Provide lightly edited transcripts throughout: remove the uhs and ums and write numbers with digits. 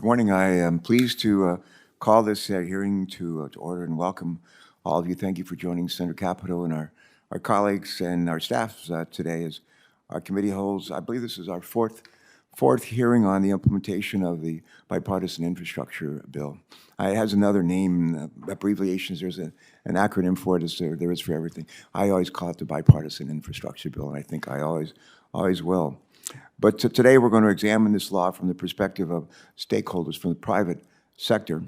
Good morning. I am pleased to call this hearing to order and welcome all of you. Thank you for joining Senator Capito and our colleagues and our staff today as our committee holds, I believe this is our fourth hearing on the implementation of the Bipartisan Infrastructure Bill. It has another name, abbreviations. There's an acronym for it, as there is for everything. I always call it the Bipartisan Infrastructure Bill, and I think I always will. But today we're going to examine this law from the perspective of stakeholders from the private sector.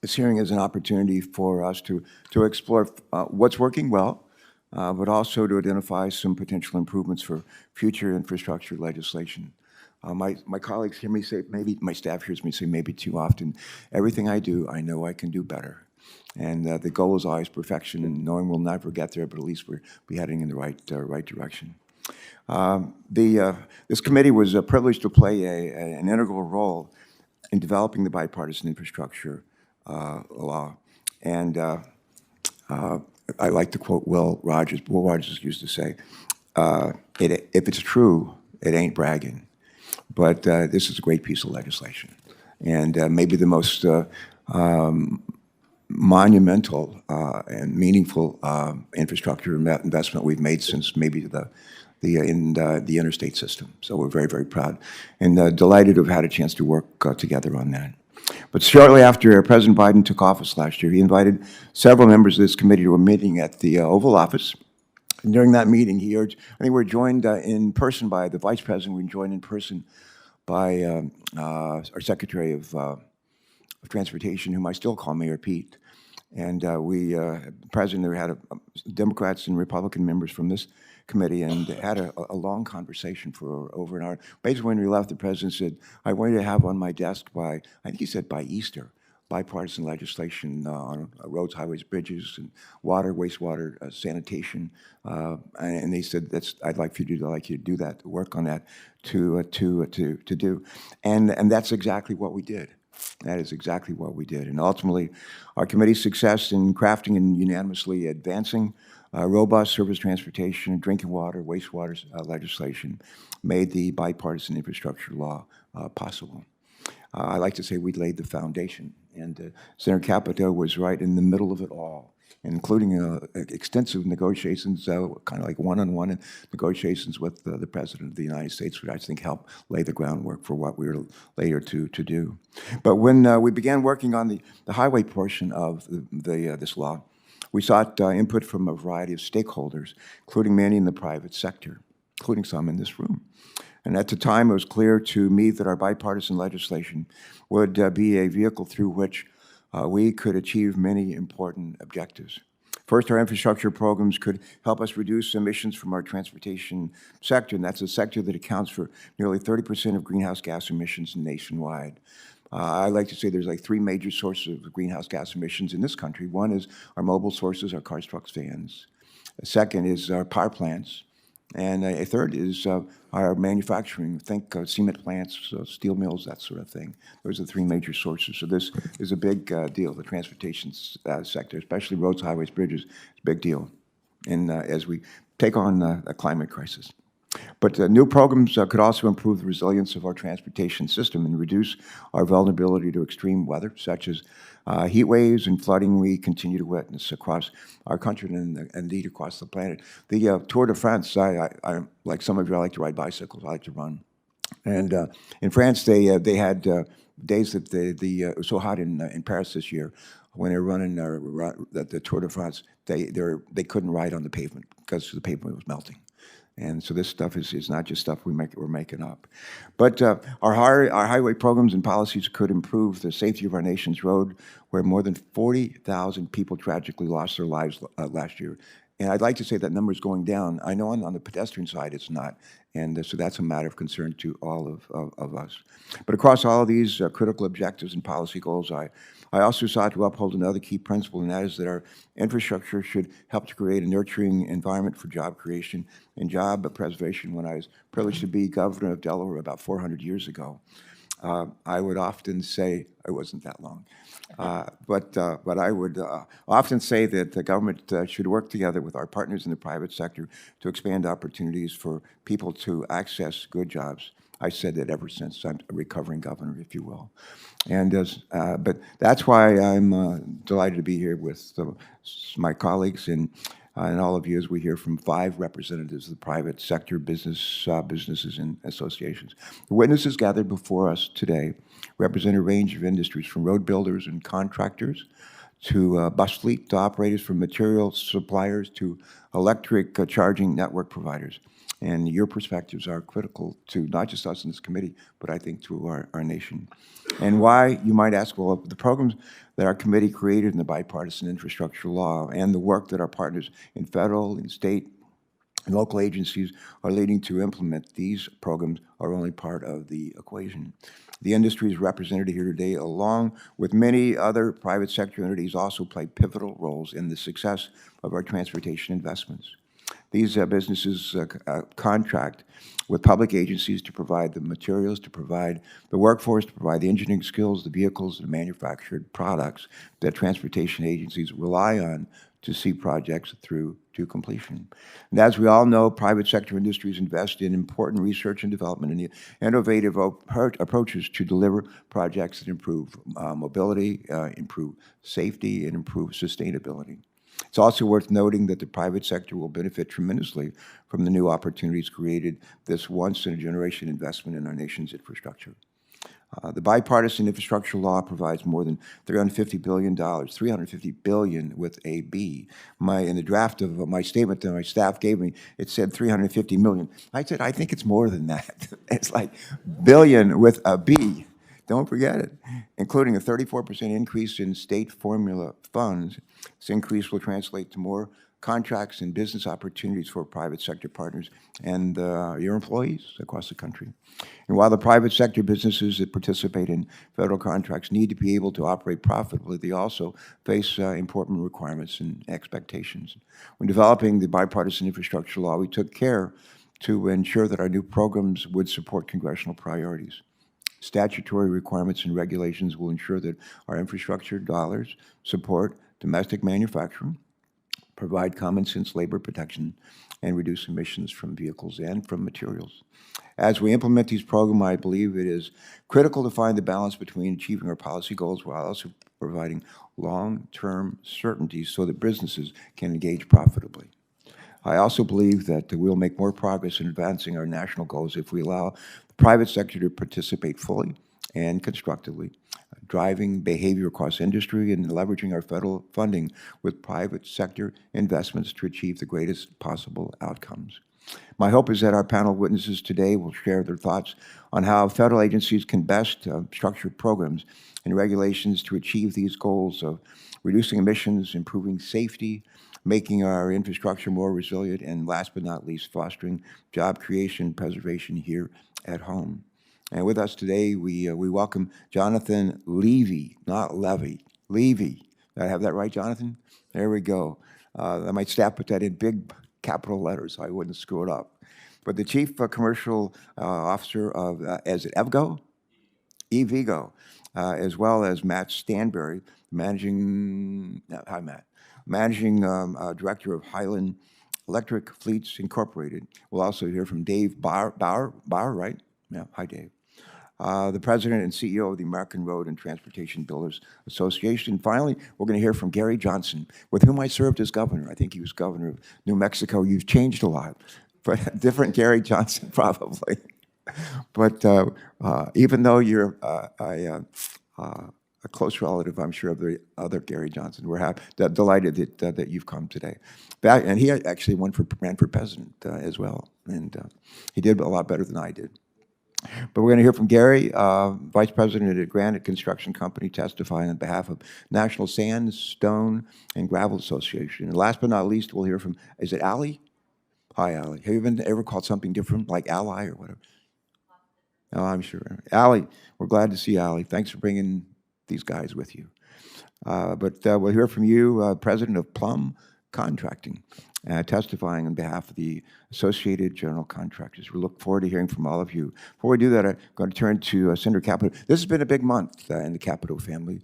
This hearing is an opportunity for us to explore what's working well, but also to identify some potential improvements for future infrastructure legislation. My colleagues hear me say, maybe my staff hears me say maybe too often, everything I do, I know I can do better. And the goal is always perfection, and knowing we'll never get there, but at least we're heading in the right direction. This committee was privileged to play an integral role in developing the Bipartisan Infrastructure Law. And I like to quote Will Rogers. Will Rogers used to say, if it's true, it ain't bragging. But this is a great piece of legislation. And maybe the most monumental and meaningful infrastructure investment we've made since maybe the interstate system. So we're very, very proud and delighted to have had a chance to work together on that. But shortly after President Biden took office last year, he invited several members of this committee to a meeting at the Oval Office. And during that meeting, he urged, I think we were joined in person by the Vice President, we were joined in person by our Secretary of Transportation, whom I still call Mayor Pete. And the President had Democrats and Republican members from this committee and had a long conversation for over an hour. Basically, when we left, the President said, I want you to have on my desk by, I think he said by Easter, bipartisan legislation on roads, highways, bridges, and water, wastewater, sanitation. And they said, I'd like you to do that, to work on that, to do. And that's exactly what we did. That is exactly what we did. And ultimately, our committee's success in crafting and unanimously advancing robust surface transportation and drinking water, wastewater legislation made the Bipartisan Infrastructure Law possible. I like to say we laid the foundation, and Senator Capito was right in the middle of it all, including extensive negotiations, kind of like one-on-one negotiations with the President of the United States, which I think helped lay the groundwork for what we were later to do. But when we began working on the highway portion of this law, we sought input from a variety of stakeholders, including many in the private sector, including some in this room. And at the time, it was clear to me that our bipartisan legislation would be a vehicle through which we could achieve many important objectives. First, our infrastructure programs could help us reduce emissions from our transportation sector, and that's a sector that accounts for nearly 30% of greenhouse gas emissions nationwide. I like to say there's like three major sources of greenhouse gas emissions in this country. One is our mobile sources, our cars, trucks, vans. A second is our power plants. And a third is our manufacturing. Think cement plants, steel mills, that sort of thing. Those are the three major sources. So this is a big deal. The transportation sector, especially roads, highways, bridges, is a big deal. And as we take on a climate crisis. But new programs could also improve the resilience of our transportation system and reduce our vulnerability to extreme weather, such as heat waves and flooding we continue to witness across our country and indeed across the planet. The Tour de France, I like some of you, I like to ride bicycles, I like to run. And in France, they had days that it was so hot in Paris this year, when they were running the Tour de France, they couldn't ride on the pavement because the pavement was melting. And so this stuff is not just stuff we're making up. But our highway programs and policies could improve the safety of our nation's road, where more than 40,000 people tragically lost their lives last year. And I'd like to say that number is going down. I know on the pedestrian side it's not, and so that's a matter of concern to all of us. But across all of these critical objectives and policy goals, I also sought to uphold another key principle, and that is that our infrastructure should help to create a nurturing environment for job creation and job preservation. When I was privileged to be governor of Delaware about 400 years ago, I would often say, it wasn't that long, but I would often say that the government should work together with our partners in the private sector to expand opportunities for people to access good jobs. I said that ever since I'm a recovering governor, if you will. But that's why I'm delighted to be here with my colleagues and all of you as we hear from 5 representatives of the private sector businesses and associations. The witnesses gathered before us today represent a range of industries from road builders and contractors to bus fleet operators, from material suppliers to electric charging network providers. And your perspectives are critical to not just us in this committee, but I think to our nation. And why, you might ask, well, the programs that our committee created in the Bipartisan Infrastructure Law and the work that our partners in federal and state and local agencies are leading to implement these programs are only part of the equation. The industries represented here today, along with many other private sector entities, also play pivotal roles in the success of our transportation investments. These businesses contract with public agencies to provide the materials, to provide the workforce, to provide the engineering skills, the vehicles, the manufactured products that transportation agencies rely on to see projects through to completion. And as we all know, private sector industries invest in important research and development and innovative approaches to deliver projects that improve mobility, improve safety, and improve sustainability. It's also worth noting that the private sector will benefit tremendously from the new opportunities created this once-in-a-generation investment in our nation's infrastructure. The Bipartisan Infrastructure Law provides more than $350 billion, $350 billion with a B. In the draft of my statement that my staff gave me, it said $350 million. I said, I think it's more than that. It's like billion with a B. Don't forget it, including a 34% increase in state formula funds. This increase will translate to more contracts and business opportunities for private sector partners and your employees across the country. And while the private sector businesses that participate in federal contracts need to be able to operate profitably, they also face important requirements and expectations. When developing the Bipartisan Infrastructure Law, we took care to ensure that our new programs would support congressional priorities. Statutory requirements and regulations will ensure that our infrastructure dollars support domestic manufacturing, provide common sense labor protection, and reduce emissions from vehicles and from materials. As we implement these programs, I believe it is critical to find the balance between achieving our policy goals while also providing long-term certainty so that businesses can engage profitably. I also believe that we'll make more progress in advancing our national goals if we allow the private sector to participate fully and constructively, driving behavior across industry and leveraging our federal funding with private sector investments to achieve the greatest possible outcomes. My hope is that our panel of witnesses today will share their thoughts on how federal agencies can best structure programs and regulations to achieve these goals of reducing emissions, improving safety, making our infrastructure more resilient, and last but not least, fostering job creation and preservation here at home. And with us today, we welcome Jonathan Levy, not Levy, Levy. Did I have that right, Jonathan? There we go. My staff put that in big capital letters so I wouldn't screw it up. But the Chief Commercial Officer of, is it EVGO? EVGO, as well as Matt Stanberry, Managing Director of Highland Electric Fleets Incorporated. We'll also hear from Dave Bauer, right? Yeah, hi, Dave. The President and CEO of the American Road and Transportation Builders Association. And finally, we're going to hear from Gary Johnson, with whom I served as governor. I think he was governor of New Mexico. You've changed a lot, but different Gary Johnson probably. But even though you're a close relative, I'm sure, of the other Gary Johnson, we're delighted that you've come today. And he actually ran for president as well, and he did a lot better than I did. But we're going to hear from Gary, Vice President at Granite Construction Company, testifying on behalf of National Sand, Stone, and Gravel Association. And last but not least, we'll hear from, is it Allie? Hi, Allie. Have you ever called something different, like Ally or whatever? Oh, I'm sure. Allie, we're glad to see Allie. Thanks for bringing these guys with you. But we'll hear from you, President of Plum Contracting, testifying on behalf of the Associated General Contractors. We look forward to hearing from all of you. Before we do that, I'm going to turn to Senator Capito. This has been a big month in the Capito family.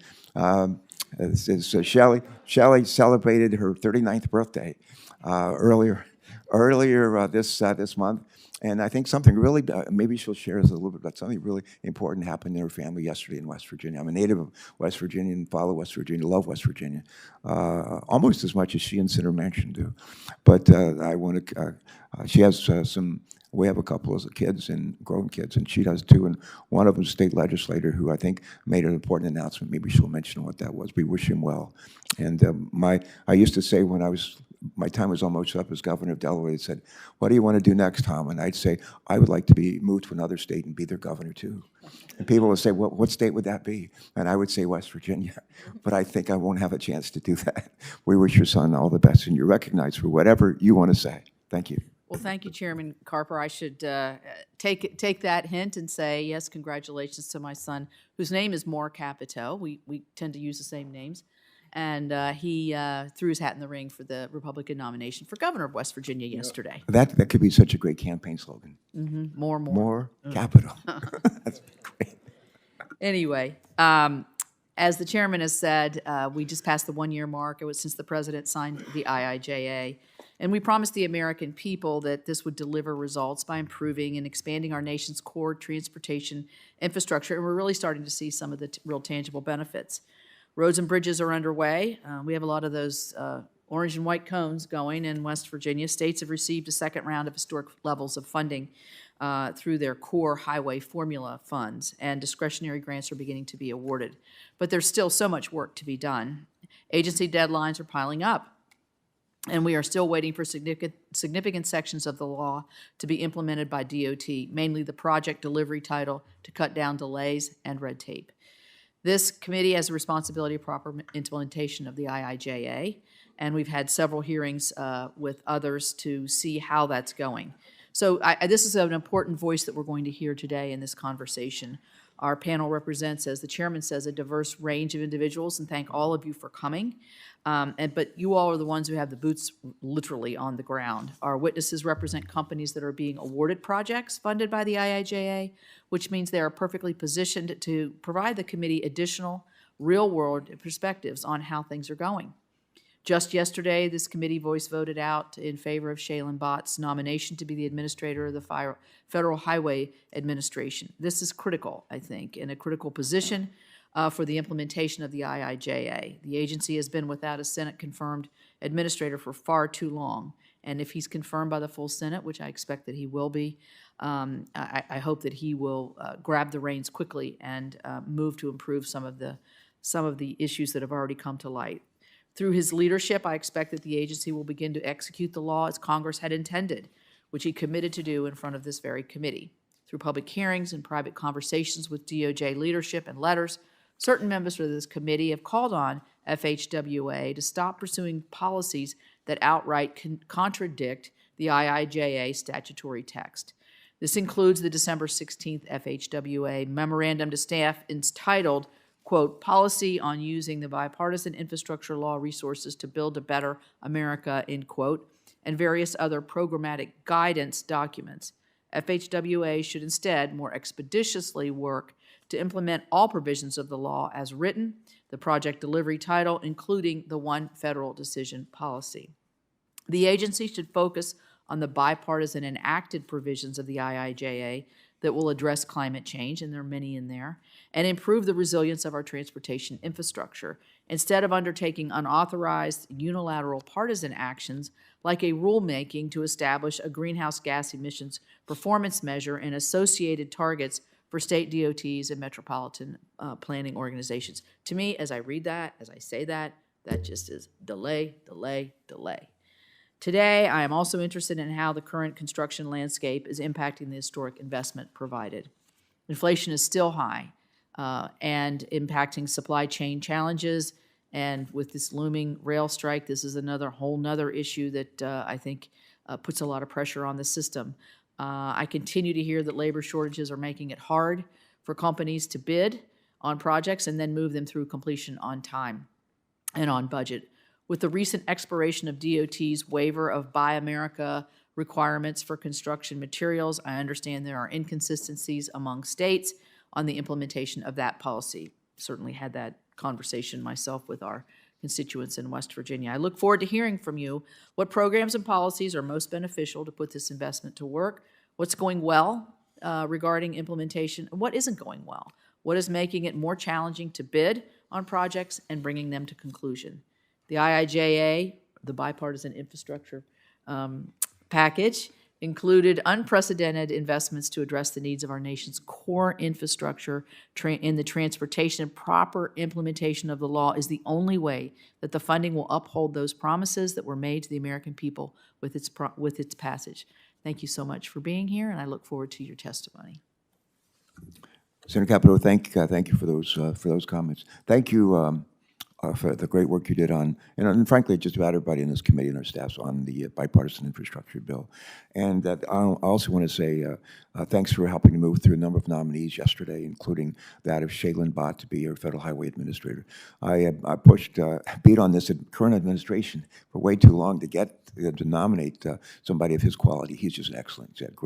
Shelley celebrated her 39th birthday earlier this month. And I think something really, maybe she'll share us a little bit about something really important happened in her family yesterday in West Virginia. I'm a native of West Virginia and follow West Virginia, love West Virginia, almost as much as she and Senator Manchin do. But I want to, she has we have a couple of kids and grown kids, and she does too. And one of them is a state legislator who I think made an important announcement. Maybe she'll mention what that was. We wish him well. And I used to say when my time was almost up as governor of Delaware, they said, "What do you want to do next, Tom?" And I'd say, "I would like to be moved to another state and be their governor too." And people would say, "Well, what state would that be?" And I would say West Virginia. But I think I won't have a chance to do that. We wish your son all the best, and you're recognized for whatever you want to say. Thank you. Well, thank you, Chairman Carper. I should take that hint and say, yes, congratulations to my son, whose name is Moore Capito. We tend to use the same names. And he threw his hat in the ring for the Republican nomination for governor of West Virginia yesterday. That could be such a great campaign slogan. More. Capital. That's great. Anyway, as the chairman has said, we just passed the one-year mark. It was since the president signed the IIJA. And we promised the American people that this would deliver results by improving and expanding our nation's core transportation infrastructure. And we're really starting to see some of the real tangible benefits. Roads and bridges are underway. We have a lot of those orange and white cones going in West Virginia. States have received a second round of historic levels of funding through their core highway formula funds, and discretionary grants are beginning to be awarded. But there's still so much work to be done. Agency deadlines are piling up, and we are still waiting for significant sections of the law to be implemented by DOT, mainly the project delivery title, to cut down delays and red tape. This committee has a responsibility of proper implementation of the IIJA, and we've had several hearings with others to see how that's going. So this is an important voice that we're going to hear today in this conversation. Our panel represents, as the chairman says, a diverse range of individuals, and thank all of you for coming. But you all are the ones who have the boots literally on the ground. Our witnesses represent companies that are being awarded projects funded by the IIJA, which means they are perfectly positioned to provide the committee additional real-world perspectives on how things are going. Just yesterday, this committee voice voted out in favor of Shaylin Bott's nomination to be the administrator of the Federal Highway Administration. This is critical, I think, in a critical position for the implementation of the IIJA. The agency has been without a Senate-confirmed administrator for far too long, and if he's confirmed by the full Senate, which I expect that he will be, I hope that he will grab the reins quickly and move to improve some of the issues that have already come to light. Through his leadership, I expect that the agency will begin to execute the law as Congress had intended, which he committed to do in front of this very committee. Through public hearings and private conversations with DOJ leadership and letters, certain members of this committee have called on FHWA to stop pursuing policies that outright contradict the IIJA statutory text. This includes the December 16th FHWA memorandum to staff entitled, quote, "Policy on Using the Bipartisan Infrastructure Law Resources to Build a Better America," end quote, and various other programmatic guidance documents. FHWA should instead more expeditiously work to implement all provisions of the law as written, the project delivery title, including the one federal decision policy. The agency should focus on the bipartisan enacted provisions of the IIJA that will address climate change, and there are many in there, and improve the resilience of our transportation infrastructure, instead of undertaking unauthorized unilateral partisan actions like a rulemaking to establish a greenhouse gas emissions performance measure and associated targets for state DOTs and metropolitan planning organizations. To me, as I read that, as I say that, that just is delay, delay, delay. Today, I am also interested in how the current construction landscape is impacting the historic investment provided. Inflation is still high and impacting supply chain challenges, and with this looming rail strike, this is another whole nother issue that I think puts a lot of pressure on the system. I continue to hear that labor shortages are making it hard for companies to bid on projects and then move them through completion on time and on budget. With the recent expiration of DOT's waiver of Buy America requirements for construction materials, I understand there are inconsistencies among states on the implementation of that policy. Certainly had that conversation myself with our constituents in West Virginia. I look forward to hearing from you what programs and policies are most beneficial to put this investment to work, what's going well regarding implementation, and what isn't going well, what is making it more challenging to bid on projects and bringing them to conclusion. The IIJA, the Bipartisan Infrastructure Package, included unprecedented investments to address the needs of our nation's core infrastructure in the transportation. Proper implementation of the law is the only way that the funding will uphold those promises that were made to the American people with its passage. Thank you so much for being here, and I look forward to your testimony. Senator Capito, thank you for those comments. Thank you for the great work you did on, and frankly, just about everybody in this committee and our staffs on the bipartisan infrastructure bill. And that I also want to say thanks for helping to move through a number of nominees yesterday, including that of Shaylin Bott to be our federal highway administrator. I pushed, beat on this current administration for way too long to get to nominate somebody of his quality. He's just excellent. He's had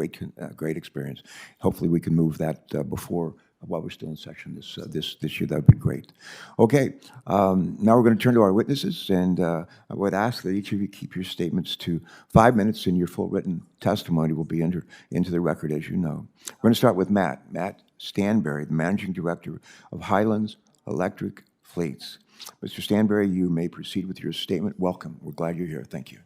great experience. Hopefully, we can move that before. While we're still in session this year, that would be great. Okay, now we're going to turn to our witnesses, and I would ask that each of you keep your statements to 5 minutes, and your full written testimony will be entered into the record, as you know. We're going to start with Matt Stanberry, the Managing Director of Highlands Electric Fleets. Mr. Stanberry, you may proceed with your statement. Welcome. We're glad you're here. Thank you.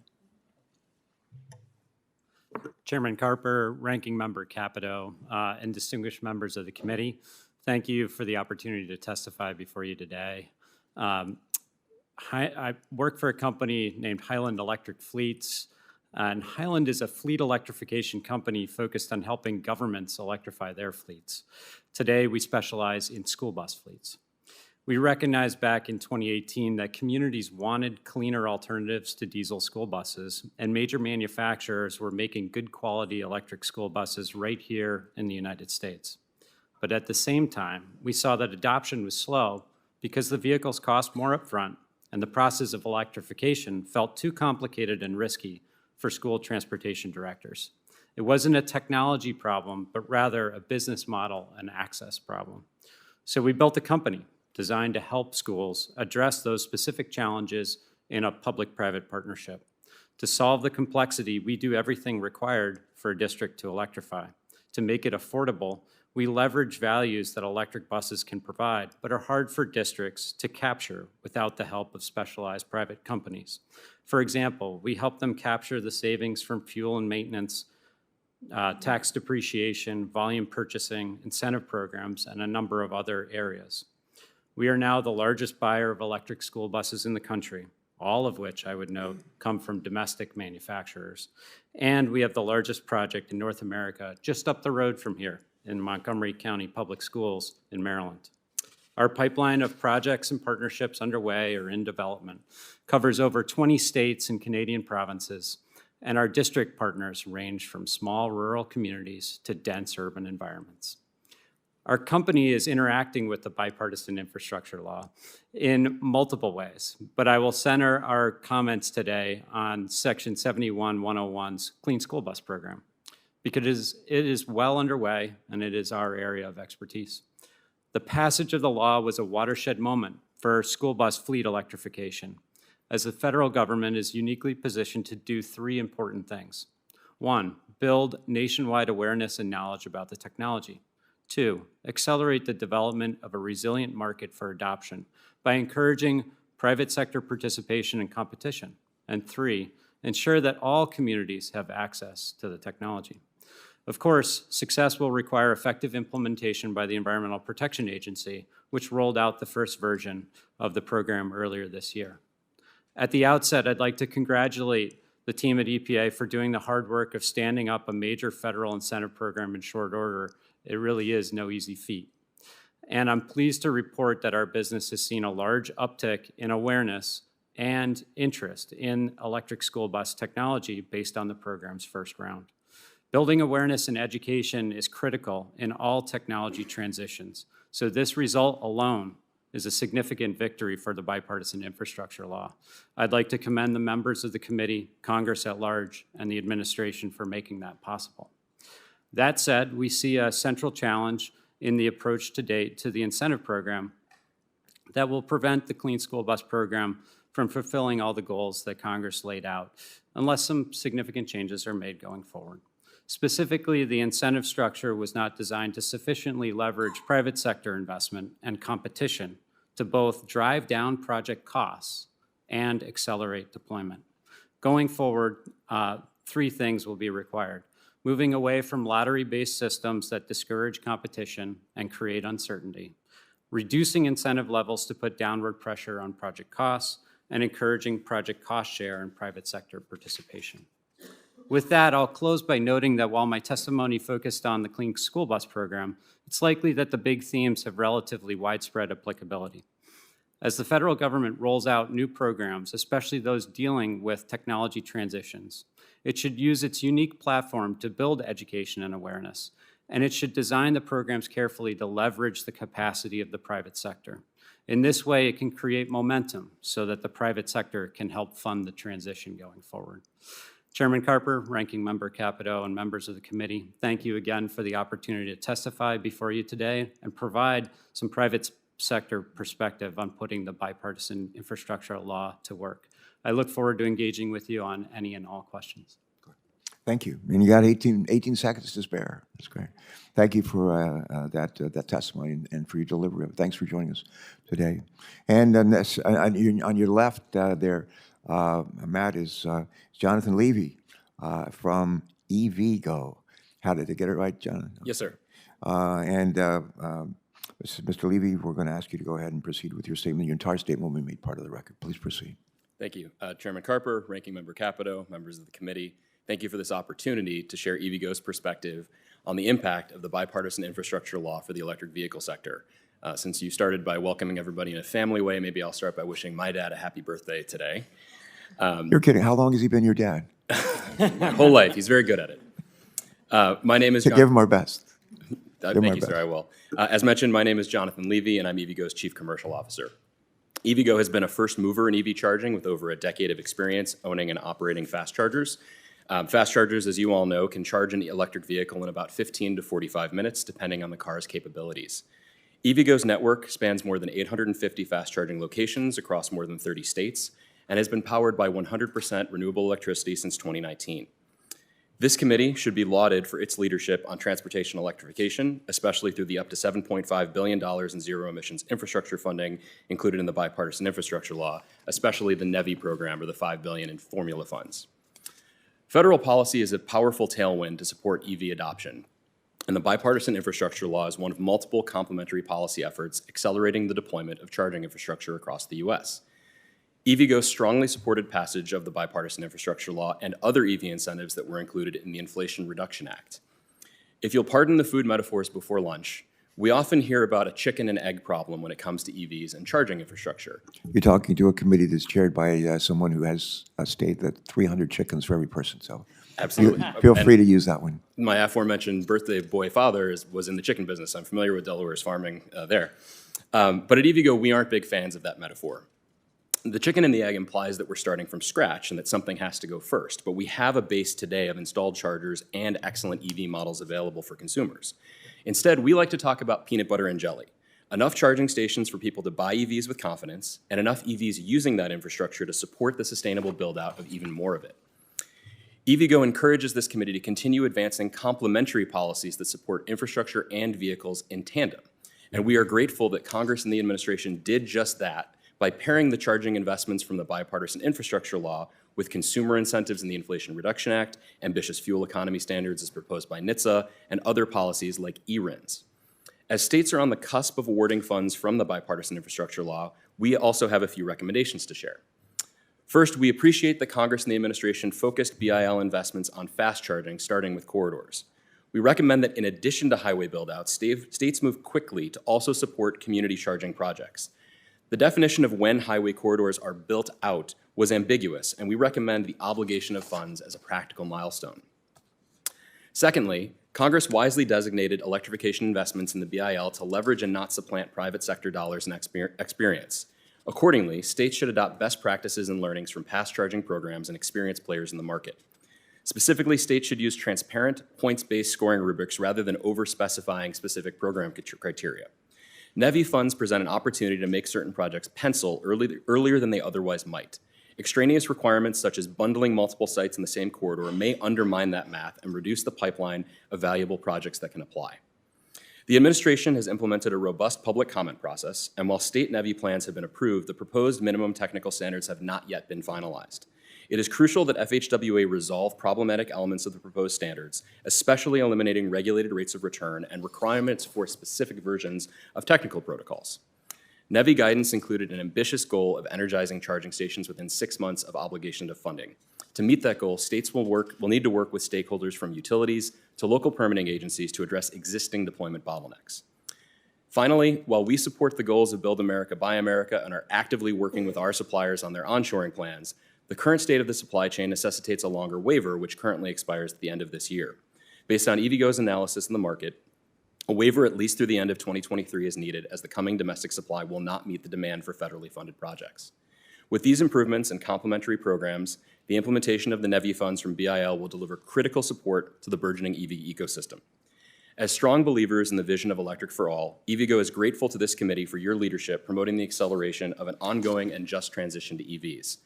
Chairman Carper, Ranking Member Capito, and distinguished members of the committee, thank you for the opportunity to testify before you today. I work for a company named Highland Electric Fleets, and Highland is a fleet electrification company focused on helping governments electrify their fleets. Today, we specialize in school bus fleets. We recognized back in 2018 that communities wanted cleaner alternatives to diesel school buses, and major manufacturers were making good quality electric school buses right here in the United States. But at the same time, we saw that adoption was slow because the vehicles cost more upfront, and the process of electrification felt too complicated and risky for school transportation directors. It wasn't a technology problem, but rather a business model and access problem. So we built a company designed to help schools address those specific challenges in a public-private partnership. To solve the complexity, we do everything required for a district to electrify. To make it affordable, we leverage values that electric buses can provide, but are hard for districts to capture without the help of specialized private companies. For example, we help them capture the savings from fuel and maintenance, tax depreciation, volume purchasing, incentive programs, and a number of other areas. We are now the largest buyer of electric school buses in the country, all of which, I would note, come from domestic manufacturers. And we have the largest project in North America just up the road from here in Montgomery County Public Schools in Maryland. Our pipeline of projects and partnerships underway or in development covers over 20 states and Canadian provinces, and our district partners range from small rural communities to dense urban environments. Our company is interacting with the Bipartisan Infrastructure Law in multiple ways, but I will center our comments today on Section 71-101's Clean School Bus Program, because it is well underway and it is our area of expertise. The passage of the law was a watershed moment for school bus fleet electrification, as the federal government is uniquely positioned to do three important things. One, build nationwide awareness and knowledge about the technology. Two, accelerate the development of a resilient market for adoption by encouraging private sector participation and competition. And three, ensure that all communities have access to the technology. Of course, success will require effective implementation by the Environmental Protection Agency, which rolled out the first version of the program earlier this year. At the outset, I'd like to congratulate the team at EPA for doing the hard work of standing up a major federal incentive program in short order. It really is no easy feat. And I'm pleased to report that our business has seen a large uptick in awareness and interest in electric school bus technology based on the program's first round. Building awareness and education is critical in all technology transitions, so this result alone is a significant victory for the Bipartisan Infrastructure Law. I'd like to commend the members of the committee, Congress at large, and the administration for making that possible. That said, we see a central challenge in the approach to date to the incentive program that will prevent the Clean School Bus Program from fulfilling all the goals that Congress laid out, unless some significant changes are made going forward. Specifically, the incentive structure was not designed to sufficiently leverage private sector investment and competition to both drive down project costs and accelerate deployment. Going forward, three things will be required: moving away from lottery-based systems that discourage competition and create uncertainty, reducing incentive levels to put downward pressure on project costs, and encouraging project cost share and private sector participation. With that, I'll close by noting that while my testimony focused on the Clean School Bus Program, it's likely that the big themes have relatively widespread applicability. As the federal government rolls out new programs, especially those dealing with technology transitions, it should use its unique platform to build education and awareness, and it should design the programs carefully to leverage the capacity of the private sector. In this way, it can create momentum so that the private sector can help fund the transition going forward. Chairman Carper, Ranking Member Capito, and members of the committee, thank you again for the opportunity to testify before you today and provide some private sector perspective on putting the Bipartisan Infrastructure Law to work. I look forward to engaging with you on any and all questions. Thank you. And you got 18 seconds to spare. That's great. Thank you for that testimony and for your delivery. Thanks for joining us today. And on your left there, Matt, is Jonathan Levy from EVgo. How did I get it right, Jonathan? Yes, sir. Mr. Levy, we're going to ask you to go ahead and proceed with your statement. Your entire statement will be made part of the record. Please proceed. Thank you. Chairman Carper, Ranking Member Capito, members of the committee, thank you for this opportunity to share EVgo's perspective on the impact of the Bipartisan Infrastructure Law for the electric vehicle sector. Since you started by welcoming everybody in a family way, maybe I'll start by wishing my dad a happy birthday today. You're kidding. How long has he been your dad? My whole life. He's very good at it. My name is Give him our best. Thank you, sir. I will. As mentioned, my name is Jonathan Levy, and I'm EVgo's Chief Commercial Officer. EVgo has been a first mover in EV charging with over a decade of experience owning and operating fast chargers. Fast chargers, as you all know, can charge an electric vehicle in about 15 to 45 minutes, depending on the car's capabilities. EVgo's network spans more than 850 fast charging locations across more than 30 states and has been powered by 100% renewable electricity since 2019. This committee should be lauded for its leadership on transportation electrification, especially through the up to $7.5 billion in zero emissions infrastructure funding included in the Bipartisan Infrastructure Law, especially the NEVI program or the $5 billion in formula funds. Federal policy is a powerful tailwind to support EV adoption, and the Bipartisan Infrastructure Law is one of multiple complementary policy efforts accelerating the deployment of charging infrastructure across the U.S. EVgo strongly supported passage of the Bipartisan Infrastructure Law and other EV incentives that were included in the Inflation Reduction Act. If you'll pardon the food metaphors before lunch, we often hear about a chicken and egg problem when it comes to EVs and charging infrastructure. You're talking to a committee that's chaired by someone who has stated that 300 chickens for every person. So Absolutely. Feel free to use that one. My aforementioned birthday boy father was in the chicken business. I'm familiar with Delaware's farming there. But at EVgo, we aren't big fans of that metaphor. The chicken and the egg implies that we're starting from scratch and that something has to go first, but we have a base today of installed chargers and excellent EV models available for consumers. Instead, we like to talk about peanut butter and jelly, enough charging stations for people to buy EVs with confidence, and enough EVs using that infrastructure to support the sustainable build-out of even more of it. EVgo encourages this committee to continue advancing complementary policies that support infrastructure and vehicles in tandem, and we are grateful that Congress and the administration did just that by pairing the charging investments from the Bipartisan Infrastructure Law with consumer incentives in the Inflation Reduction Act, ambitious fuel economy standards as proposed by NHTSA, and other policies like eRINs. As states are on the cusp of awarding funds from the Bipartisan Infrastructure Law, we also have a few recommendations to share. First, we appreciate that Congress and the administration focused BIL investments on fast charging, starting with corridors. We recommend that in addition to highway build-outs, states move quickly to also support community charging projects. The definition of when highway corridors are built out was ambiguous, and we recommend the obligation of funds as a practical milestone. Secondly, Congress wisely designated electrification investments in the BIL to leverage and not supplant private sector dollars and experience. Accordingly, states should adopt best practices and learnings from past charging programs and experienced players in the market. Specifically, states should use transparent, points-based scoring rubrics rather than over-specifying specific program criteria. NEVI funds present an opportunity to make certain projects pencil earlier than they otherwise might. Extraneous requirements such as bundling multiple sites in the same corridor may undermine that math and reduce the pipeline of valuable projects that can apply. The administration has implemented a robust public comment process, and while state NEVI plans have been approved, the proposed minimum technical standards have not yet been finalized. It is crucial that FHWA resolve problematic elements of the proposed standards, especially eliminating regulated rates of return and requirements for specific versions of technical protocols. NEVI guidance included an ambitious goal of energizing charging stations within 6 months of obligation to funding. To meet that goal, states will need to work with stakeholders from utilities to local permitting agencies to address existing deployment bottlenecks. Finally, while we support the goals of Build America, Buy America, and are actively working with our suppliers on their onshoring plans, the current state of the supply chain necessitates a longer waiver, which currently expires at the end of this year. Based on EVgo's analysis in the market, a waiver at least through the end of 2023 is needed, as the coming domestic supply will not meet the demand for federally funded projects. With these improvements and complementary programs, the implementation of the NEVI funds from BIL will deliver critical support to the burgeoning EV ecosystem. As strong believers in the vision of electric for all, EVgo is grateful to this committee for your leadership promoting the acceleration of an ongoing and just transition to EVs.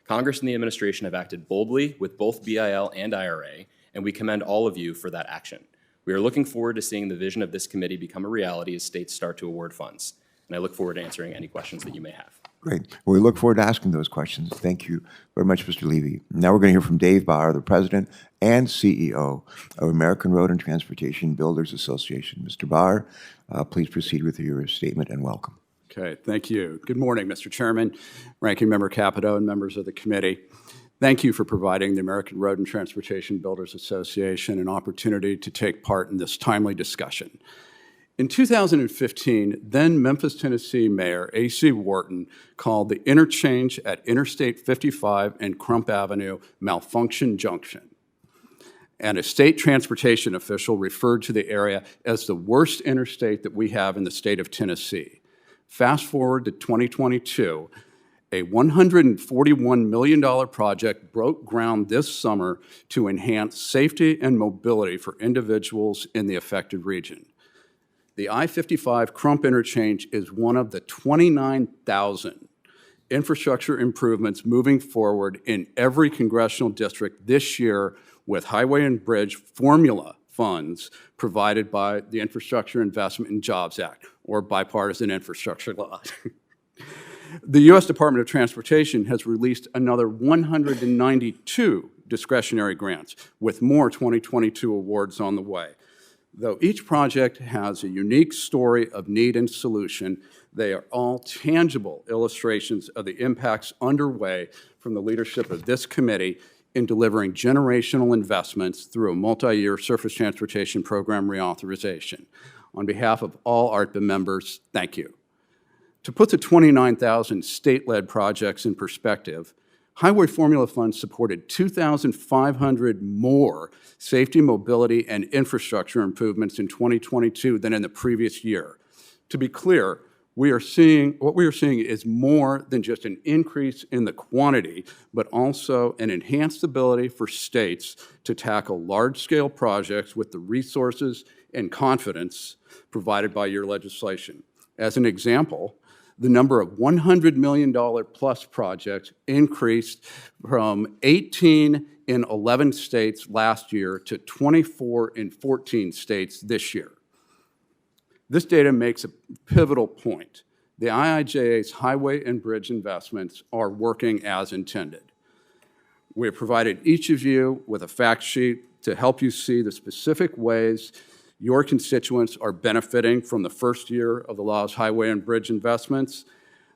Congress and the administration have acted boldly with both BIL and IRA, and we commend all of you for that action. We are looking forward to seeing the vision of this committee become a reality as states start to award funds. And I look forward to answering any questions that you may have. Great. Well, we look forward to asking those questions. Thank you very much, Mr. Levy. Now we're going to hear from Dave Bauer, the President and CEO of American Road and Transportation Builders Association. Mr. Bauer, please proceed with your statement and welcome. Okay, thank you. Good morning, Mr. Chairman, Ranking Member Capito, and members of the committee. Thank you for providing the American Road and Transportation Builders Association an opportunity to take part in this timely discussion. In 2015, then Memphis, Tennessee Mayor A.C. Wharton called the interchange at Interstate 55 and Crump Avenue Malfunction Junction. And a state transportation official referred to the area as the worst interstate that we have in the state of Tennessee. Fast forward to 2022, a $141 million project broke ground this summer to enhance safety and mobility for individuals in the affected region. The I-55 Crump interchange is one of the 29,000 infrastructure improvements moving forward in every congressional district this year with Highway and Bridge formula funds provided by the Infrastructure Investment and Jobs Act, or Bipartisan Infrastructure Law. The U.S. Department of Transportation has released another 192 discretionary grants, with more 2022 awards on the way. Though each project has a unique story of need and solution, they are all tangible illustrations of the impacts underway from the leadership of this committee in delivering generational investments through a multi-year surface transportation program reauthorization. On behalf of all ARTBA members, thank you. To put the 29,000 state-led projects in perspective, Highway Formula Funds supported 2,500 more safety, mobility, and infrastructure improvements in 2022 than in the previous year. To be clear, what we are seeing is more than just an increase in the quantity, but also an enhanced ability for states to tackle large-scale projects with the resources and confidence provided by your legislation. As an example, the number of $100 million plus projects increased from 18 in 11 states last year to 24 in 14 states this year. This data makes a pivotal point. The IIJA's highway and bridge investments are working as intended. We have provided each of you with a fact sheet to help you see the specific ways your constituents are benefiting from the first year of the law's highway and bridge investments.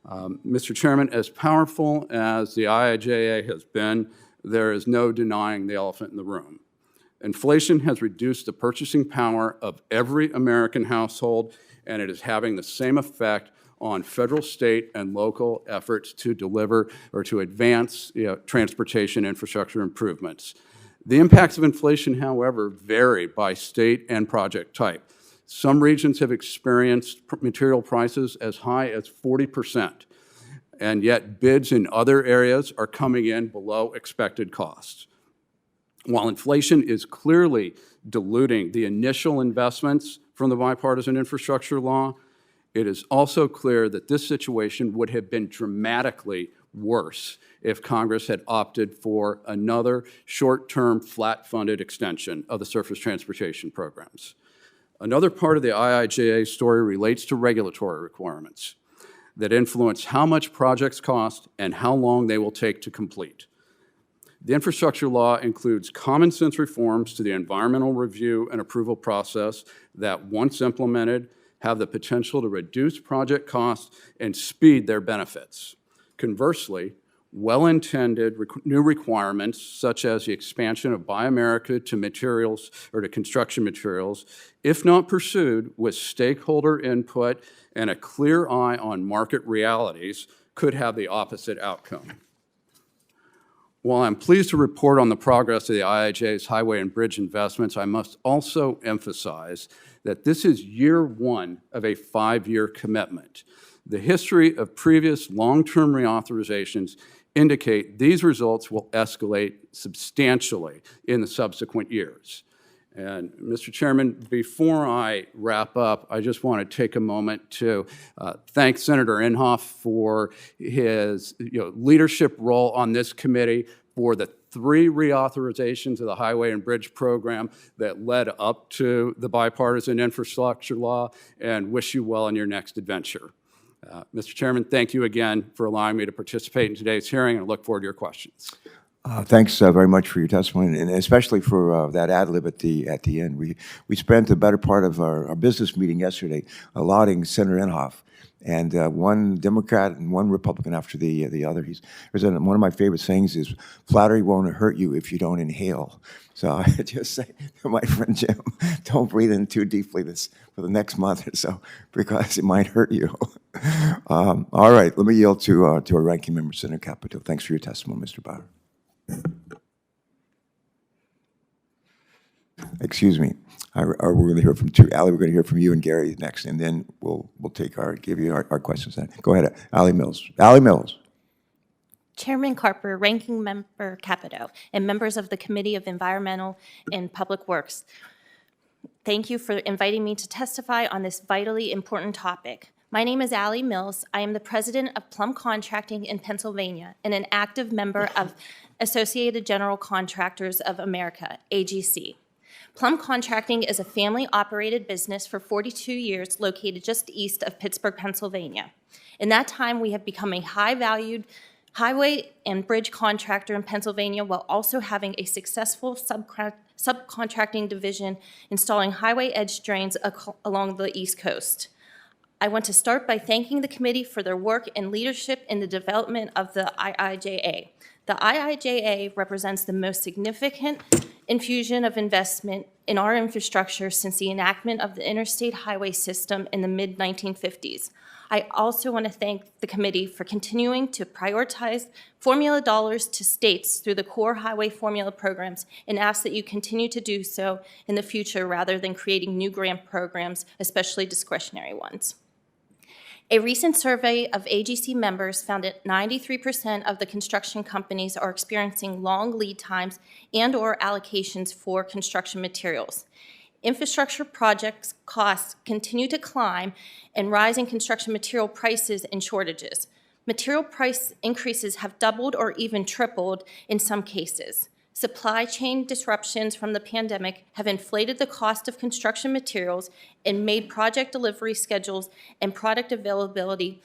Mr. Chairman, as powerful as the IIJA has been, there is no denying the elephant in the room. Inflation has reduced the purchasing power of every American household, and it is having the same effect on federal, state, and local efforts to deliver or to advance transportation infrastructure improvements. The impacts of inflation, however, vary by state and project type. Some regions have experienced material prices as high as 40%, and yet bids in other areas are coming in below expected costs. While inflation is clearly diluting the initial investments from the Bipartisan Infrastructure Law, it is also clear that this situation would have been dramatically worse if Congress had opted for another short-term flat-funded extension of the surface transportation programs. Another part of the IIJA story relates to regulatory requirements that influence how much projects cost and how long they will take to complete. The infrastructure law includes common sense reforms to the environmental review and approval process that, once implemented, have the potential to reduce project costs and speed their benefits. Conversely, well-intended new requirements, such as the expansion of Buy America to materials or to construction materials, if not pursued with stakeholder input and a clear eye on market realities, could have the opposite outcome. While I'm pleased to report on the progress of the IIJA's highway and bridge investments, I must also emphasize that this is year one of a 5-year commitment. The history of previous long-term reauthorizations indicate these results will escalate substantially in the subsequent years. And Mr. Chairman, before I wrap up, I just want to take a moment to thank Senator Inhofe for his leadership role on this committee, for the 3 reauthorizations of the Highway and Bridge Program that led up to the Bipartisan Infrastructure Law, and wish you well in your next adventure. Mr. Chairman, thank you again for allowing me to participate in today's hearing, and I look forward to your questions. Thanks very much for your testimony, and especially for that ad lib at the end. We spent the better part of our business meeting yesterday lauding Senator Inhofe, and one Democrat and one Republican after the other. One of my favorite sayings is, "Flattery won't hurt you if you don't inhale." So I just say to my friend Jim, don't breathe in too deeply for the next month or so, because it might hurt you. All right, let me yield to our ranking member, Senator Capito. Thanks for your testimony, Mr. Bauer. Excuse me. We're going to hear from Allie. We're going to hear from you and Gary next, and then we'll give you our questions. Then go ahead, Allie Mills. Allie Mills. Chairman Carper, Ranking Member Capito, and members of the Committee of Environmental and Public Works, thank you for inviting me to testify on this vitally important topic. My name is Allie Mills. I am the president of Plum Contracting in Pennsylvania and an active member of Associated General Contractors of America, AGC. Plum Contracting is a family-operated business for 42 years located just east of Pittsburgh, Pennsylvania. In that time, we have become a high-valued highway and bridge contractor in Pennsylvania, while also having a successful subcontracting division installing highway edge drains along the East Coast. I want to start by thanking the committee for their work and leadership in the development of the IIJA. The IIJA represents the most significant infusion of investment in our infrastructure since the enactment of the interstate highway system in the mid-1950s. I also want to thank the committee for continuing to prioritize formula dollars to states through the core highway formula programs, and ask that you continue to do so in the future rather than creating new grant programs, especially discretionary ones. A recent survey of AGC members found that 93% of the construction companies are experiencing long lead times and/or allocations for construction materials. Infrastructure projects costs continue to climb, and rising construction material prices and shortages. Material price increases have doubled or even tripled in some cases. Supply chain disruptions from the pandemic have inflated the cost of construction materials and made project delivery schedules and product availability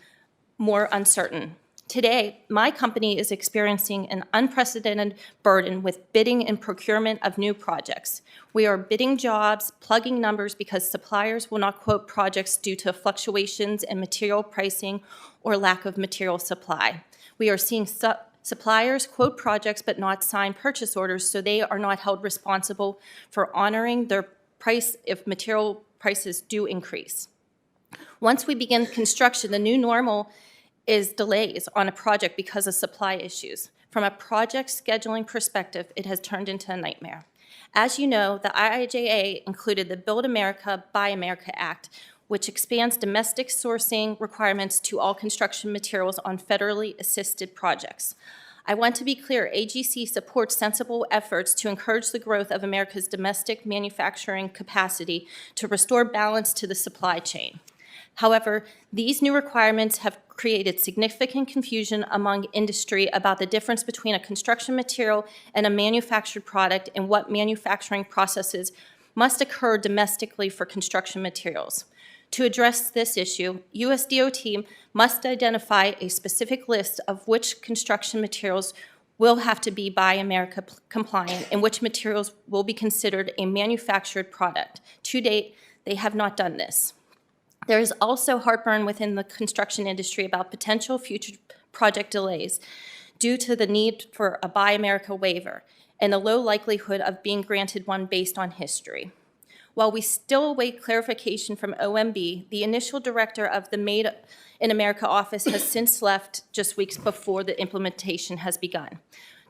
more uncertain. Today, my company is experiencing an unprecedented burden with bidding and procurement of new projects. We are bidding jobs, plugging numbers because suppliers will not quote projects due to fluctuations in material pricing or lack of material supply. We are seeing suppliers quote projects but not sign purchase orders, so they are not held responsible for honoring their price if material prices do increase. Once we begin construction, the new normal is delays on a project because of supply issues. From a project scheduling perspective, it has turned into a nightmare. As you know, the IIJA included the Build America, Buy America Act, which expands domestic sourcing requirements to all construction materials on federally assisted projects. I want to be clear, AGC supports sensible efforts to encourage the growth of America's domestic manufacturing capacity to restore balance to the supply chain. However, these new requirements have created significant confusion among industry about the difference between a construction material and a manufactured product and what manufacturing processes must occur domestically for construction materials. To address this issue, US DOT must identify a specific list of which construction materials will have to be Buy America compliant and which materials will be considered a manufactured product. To date, they have not done this. There is also heartburn within the construction industry about potential future project delays due to the need for a Buy America waiver and the low likelihood of being granted one based on history. While we still await clarification from OMB, the initial director of the Made in America office has since left just weeks before the implementation has begun.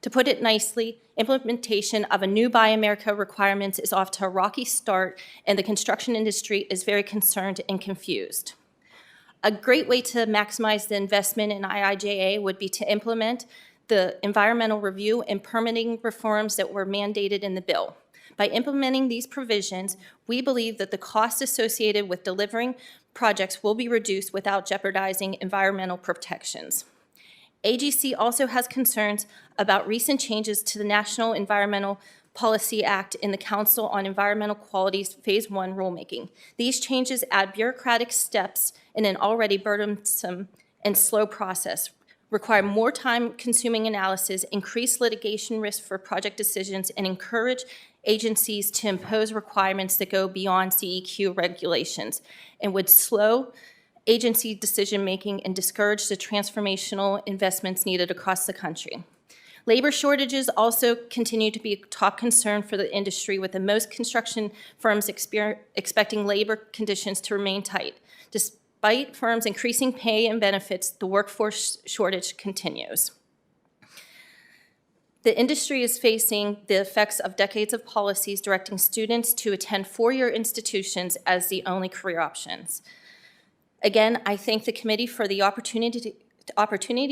To put it nicely, implementation of a new Buy America requirements is off to a rocky start, and the construction industry is very concerned and confused. A great way to maximize the investment in IIJA would be to implement the environmental review and permitting reforms that were mandated in the bill. By implementing these provisions, we believe that the costs associated with delivering projects will be reduced without jeopardizing environmental protections. AGC also has concerns about recent changes to the National Environmental Policy Act in the Council on Environmental Quality's Phase 1 rulemaking. These changes add bureaucratic steps in an already burdensome and slow process, require more time-consuming analysis, increase litigation risk for project decisions, and encourage agencies to impose requirements that go beyond CEQ regulations and would slow agency decision-making and discourage the transformational investments needed across the country. Labor shortages also continue to be a top concern for the industry, with the most construction firms expecting labor conditions to remain tight. Despite firms increasing pay and benefits, the workforce shortage continues. The industry is facing the effects of decades of policies directing students to attend four-year institutions as the only career options. Again, I thank the committee for the opportunity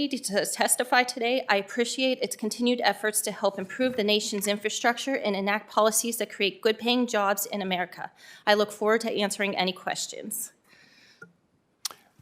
to testify today. I appreciate its continued efforts to help improve the nation's infrastructure and enact policies that create good-paying jobs in America. I look forward to answering any questions.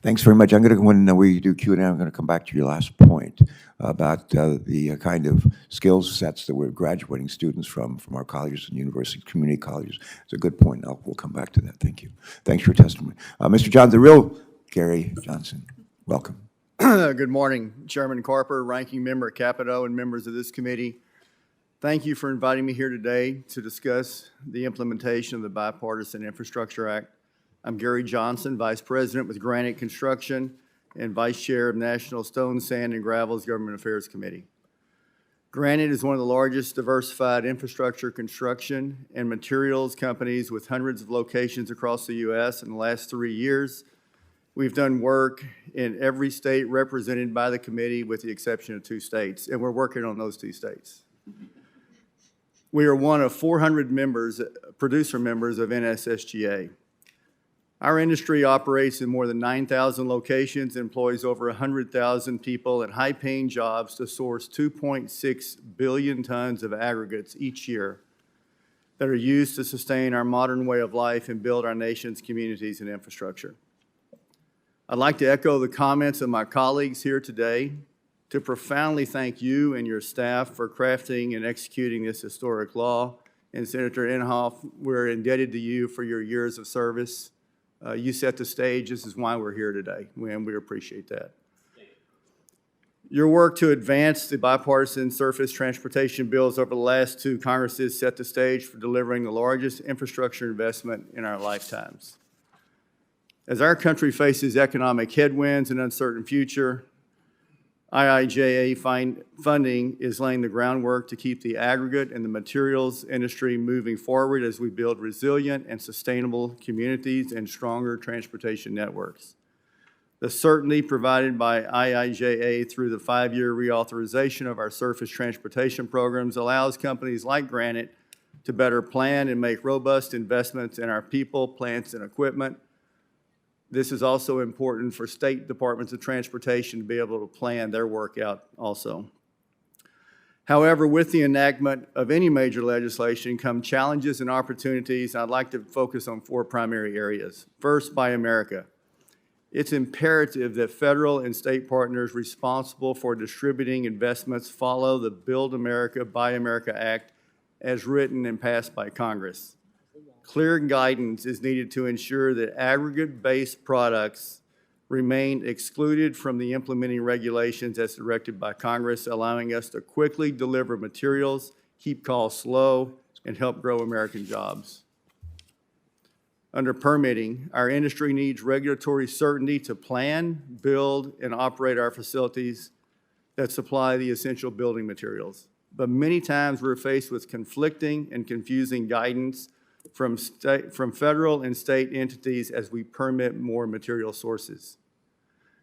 Thanks very much. I'm going to, when we do Q&A, I'm going to come back to your last point about the kind of skill sets that we're graduating students from our colleges and universities, community colleges. It's a good point. We'll come back to that. Thank you. Thanks for your testimony. Mr. John, the real Gary Johnson, welcome. Good morning, Chairman Carper, Ranking Member Capito, and members of this committee. Thank you for inviting me here today to discuss the implementation of the Bipartisan Infrastructure Act. I'm Gary Johnson, Vice President with Granite Construction and Vice Chair of National Stone, Sand, and Gravel's Government Affairs Committee. Granite is one of the largest diversified infrastructure construction and materials companies with hundreds of locations across the U.S. In the last 3 years, we've done work in every state represented by the committee with the exception of 2 states, and we're working on those 2 states. We are one of 400 producer members of NSSGA. Our industry operates in more than 9,000 locations, employs over 100,000 people in high-paying jobs to source 2.6 billion tons of aggregates each year that are used to sustain our modern way of life and build our nation's communities and infrastructure. I'd like to echo the comments of my colleagues here today to profoundly thank you and your staff for crafting and executing this historic law. And Senator Inhofe, we're indebted to you for your years of service. You set the stage. This is why we're here today, and we appreciate that. Your work to advance the bipartisan surface transportation bills over the last 2 Congresses set the stage for delivering the largest infrastructure investment in our lifetimes. As our country faces economic headwinds and an uncertain future, IIJA funding is laying the groundwork to keep the aggregate and the materials industry moving forward as we build resilient and sustainable communities and stronger transportation networks. The certainty provided by IIJA through the 5-year reauthorization of our surface transportation programs allows companies like Granite to better plan and make robust investments in our people, plants, and equipment. This is also important for state departments of transportation to be able to plan their work out also. However, with the enactment of any major legislation come challenges and opportunities. I'd like to focus on 4 primary areas. First, Buy America. It's imperative that federal and state partners responsible for distributing investments follow the Build America, Buy America Act as written and passed by Congress. Clear guidance is needed to ensure that aggregate-based products remain excluded from the implementing regulations as directed by Congress, allowing us to quickly deliver materials, keep costs low, and help grow American jobs. Under permitting, our industry needs regulatory certainty to plan, build, and operate our facilities that supply the essential building materials. But many times we're faced with conflicting and confusing guidance from federal and state entities as we permit more material sources.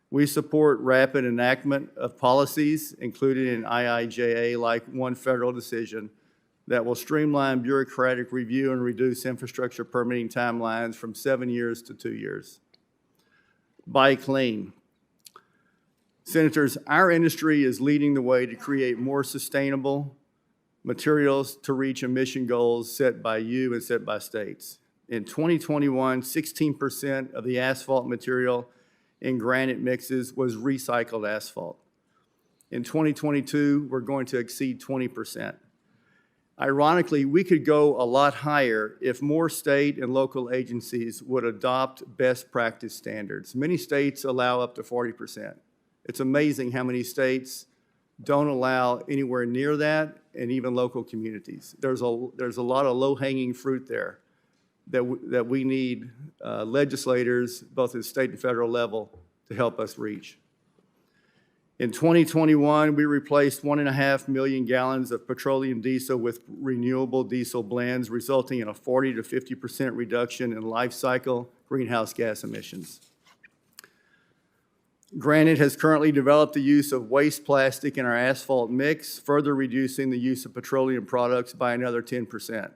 We support rapid enactment of policies included in IIJA, like one federal decision, that will streamline bureaucratic review and reduce infrastructure permitting timelines from 7 years to 2 years. Buy clean. Senators, our industry is leading the way to create more sustainable materials to reach emission goals set by you and set by states. In 2021, 16% of the asphalt material in granite mixes was recycled asphalt. In 2022, we're going to exceed 20%. Ironically, we could go a lot higher if more state and local agencies would adopt best practice standards. Many states allow up to 40%. It's amazing how many states don't allow anywhere near that, and even local communities. There's a lot of low-hanging fruit there that we need legislators, both at state and federal level, to help us reach. In 2021, we replaced 1.5 million gallons of petroleum diesel with renewable diesel blends, resulting in a 40 to 50% reduction in life cycle greenhouse gas emissions. Granite has currently developed the use of waste plastic in our asphalt mix, further reducing the use of petroleum products by another 10%.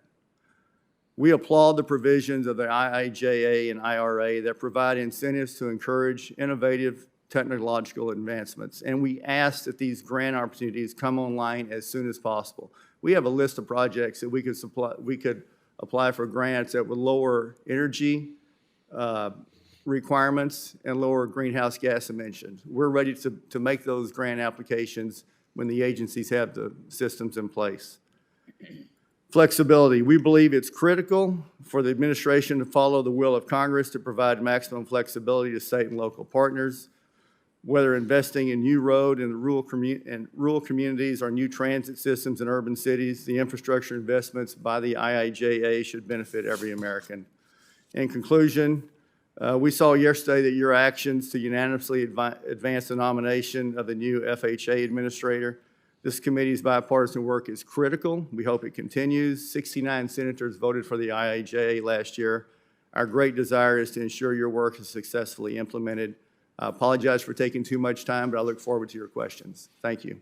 We applaud the provisions of the IIJA and IRA that provide incentives to encourage innovative technological advancements, and we ask that these grant opportunities come online as soon as possible. We have a list of projects that we could apply for grants that would lower energy requirements and lower greenhouse gas emissions. We're ready to make those grant applications when the agencies have the systems in place. Flexibility. We believe it's critical for the administration to follow the will of Congress to provide maximum flexibility to state and local partners. Whether investing in new road in rural communities or new transit systems in urban cities, the infrastructure investments by the IIJA should benefit every American. In conclusion, we saw yesterday that your actions to unanimously advance the nomination of the new FHA administrator. This committee's bipartisan work is critical. We hope it continues. 69 senators voted for the IIJA last year. Our great desire is to ensure your work is successfully implemented. I apologize for taking too much time, but I look forward to your questions. Thank you.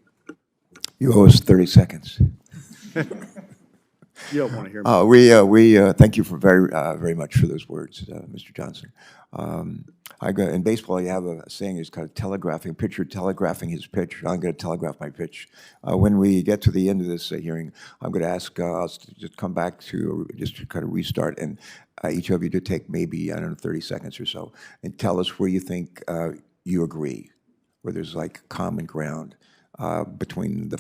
You owe us 30 seconds. You don't want to hear me. We thank you for very much for those words, Mr. Johnson. In baseball, you have a saying, it's called telegraphing, pitcher telegraphing his pitch. I'm going to telegraph my pitch. When we get to the end of this hearing, I'm going to ask us to just come back to just to kind of restart, and each of you to take maybe, I don't know, 30 seconds or so, and tell us where you think you agree, where there's like common ground between the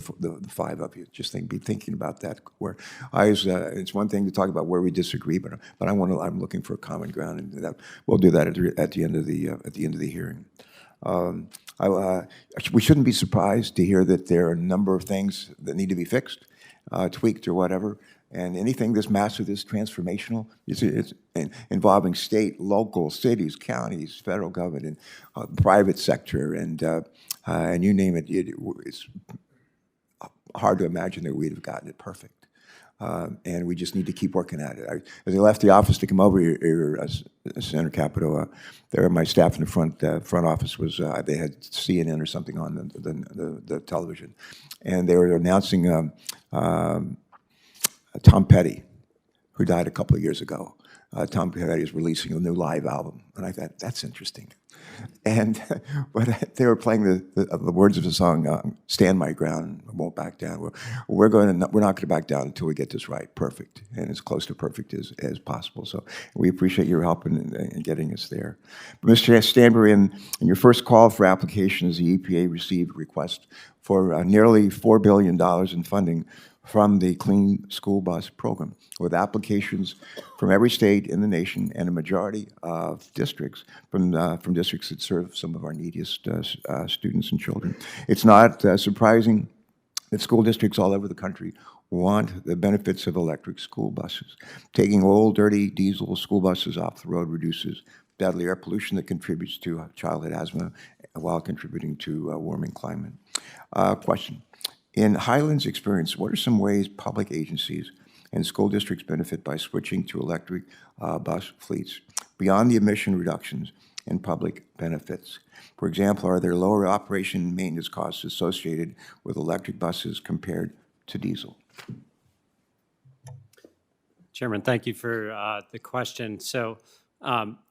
five of you. Just be thinking about that. Where it's one thing to talk about where we disagree, but I'm looking for a common ground, and that we'll do that at the end of the hearing. We shouldn't be surprised to hear that there are a number of things that need to be fixed, tweaked, or whatever. And anything this massive, this transformational, it's involving state, local, cities, counties, federal government, and private sector, and you name it. It's hard to imagine that we'd have gotten it perfect. And we just need to keep working at it. As I left the office to come over here, Senator Capito, there, my staff in the front office was, they had CNN or something on the television, and they were announcing Tom Petty, who died a couple of years ago. Tom Petty is releasing a new live album, and I thought, that's interesting. And but they were playing the words of the song, "Stand My Ground, I Won't Back Down." We're not going to back down until we get this right, perfect, and as close to perfect as possible. So we appreciate your help in getting us there. But Mr. Stanbury, in your first call for applications, the EPA received a request for nearly $4 billion in funding from the Clean School Bus Program, with applications from every state in the nation and a majority of districts from districts that serve some of our neediest students and children. It's not surprising that school districts all over the country want the benefits of electric school buses. Taking old, dirty diesel school buses off the road reduces deadly air pollution that contributes to childhood asthma while contributing to a warming climate. Question. In Highland's experience, what are some ways public agencies and school districts benefit by switching to electric bus fleets beyond the emission reductions and public benefits? For example, are there lower operation and maintenance costs associated with electric buses compared to diesel? Chairman, thank you for the question. So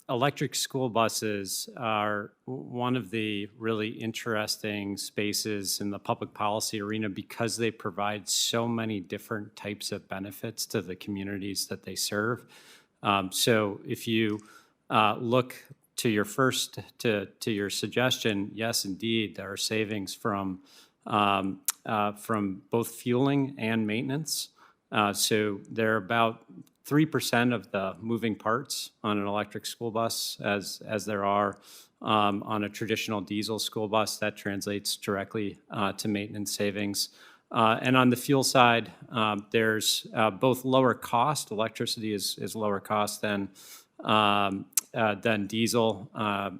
electric school buses are one of the really interesting spaces in the public policy arena because they provide so many different types of benefits to the communities that they serve. So if you look to your your suggestion, yes, indeed, there are savings from both fueling and maintenance. So they're about 3% of the moving parts on an electric school bus as there are on a traditional diesel school bus. That translates directly to maintenance savings. And on the fuel side, there's both lower cost. Electricity is lower cost than diesel,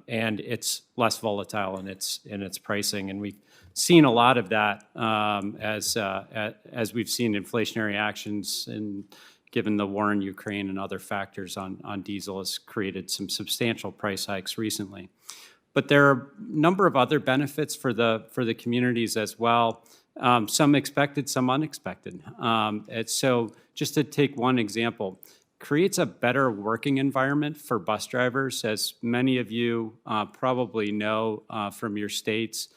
and it's less volatile in its pricing. And we've seen a lot of that as we've seen inflationary actions and given the war in Ukraine and other factors on diesel has created some substantial price hikes recently. But there are a number of other benefits for the communities as well. Some expected, some unexpected. So just to take one example, creates a better working environment for bus drivers. As many of you probably know from your states,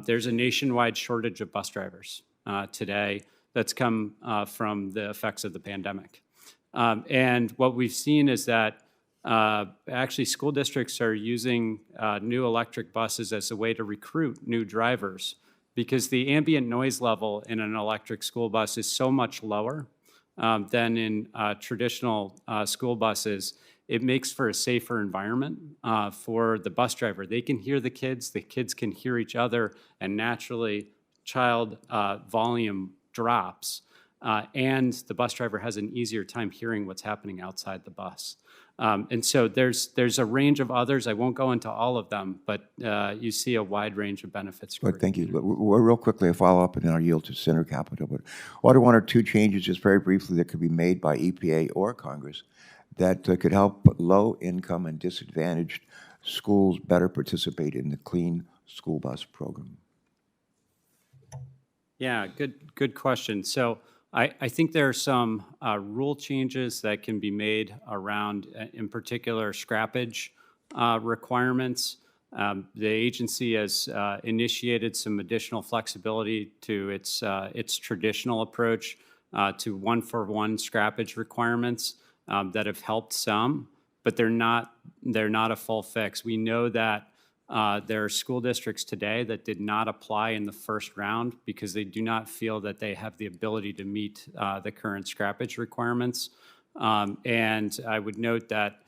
there's a nationwide shortage of bus drivers today that's come from the effects of the pandemic. And what we've seen is that actually school districts are using new electric buses as a way to recruit new drivers because the ambient noise level in an electric school bus is so much lower than in traditional school buses. It makes for a safer environment for the bus driver. They can hear the kids can hear each other, and naturally child volume drops, and the bus driver has an easier time hearing what's happening outside the bus. And so there's a range of others. I won't go into all of them, but you see a wide range of benefits. But thank you. Real quickly, a follow-up, and then I'll yield to Senator Capito. But what are one or two changes, just very briefly, that could be made by EPA or Congress that could help low-income and disadvantaged schools better participate in the Clean School Bus Program? Yeah, good question. So I think there are some rule changes that can be made around, in particular, scrappage requirements. The agency has initiated some additional flexibility to its traditional approach to one-for-one scrappage requirements that have helped some, but they're not a full fix. We know that there are school districts today that did not apply in the first round because they do not feel that they have the ability to meet the current scrappage requirements. And I would note that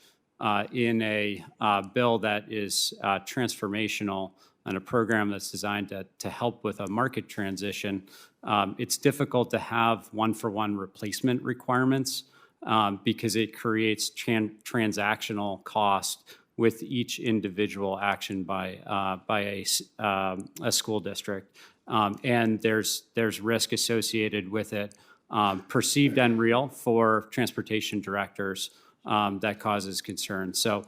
in a bill that is transformational and a program that's designed to help with a market transition, it's difficult to have one-for-one replacement requirements because it creates transactional cost with each individual action by a school district. And there's risk associated with it, perceived and real for transportation directors that causes concern. So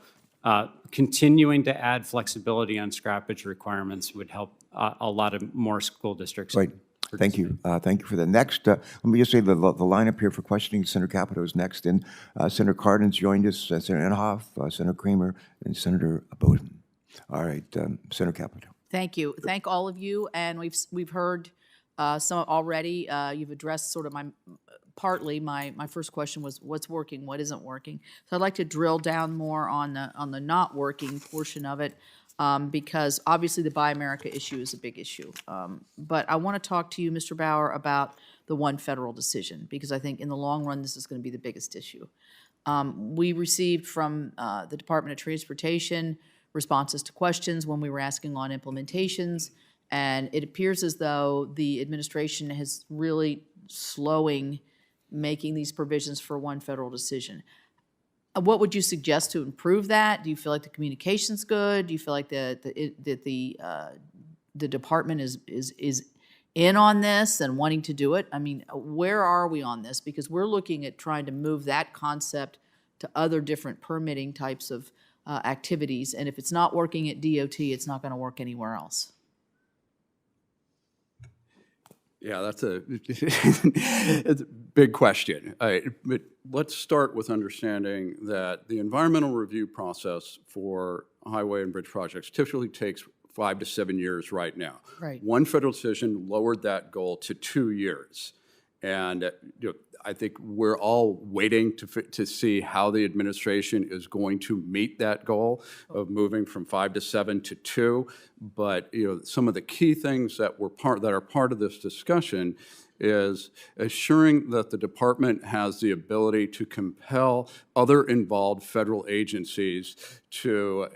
continuing to add flexibility on scrappage requirements would help a lot of more school districts. Right. Thank you. Thank you for that. Next, let me just say the lineup here for questioning. Senator Capito is next, and Senator Cardin's joined us, Senator Inhofe, Senator Creamer, and Senator Bowden. All right, Senator Capito. Thank you. Thank all of you. And we've heard some already. You've addressed sort of partly my first question was what's working, what isn't working. So I'd like to drill down more on the not working portion of it, because obviously the Buy America issue is a big issue. But I want to talk to you, Mr. Bauer, about the one federal decision, because I think in the long run this is going to be the biggest issue. We received from the Department of Transportation responses to questions when we were asking on implementations, and it appears as though the administration is really slowing making these provisions for one federal decision. What would you suggest to improve that? Do you feel like the communication's good? Do you feel like that the department is in on this and wanting to do it? I mean, where are we on this? Because we're looking at trying to move that concept to other different permitting types of activities, and if it's not working at DOT, it's not going to work anywhere else. Yeah, that's it's a big question. But let's start with understanding that the environmental review process for highway and bridge projects typically takes 5 to 7 years right now. Right. One federal decision lowered that goal to 2 years. And I think we're all waiting to see how the administration is going to meet that goal of moving from 5 to 7 to 2. But some of the key things that are part of this discussion is assuring that the department has the ability to compel other involved federal agencies to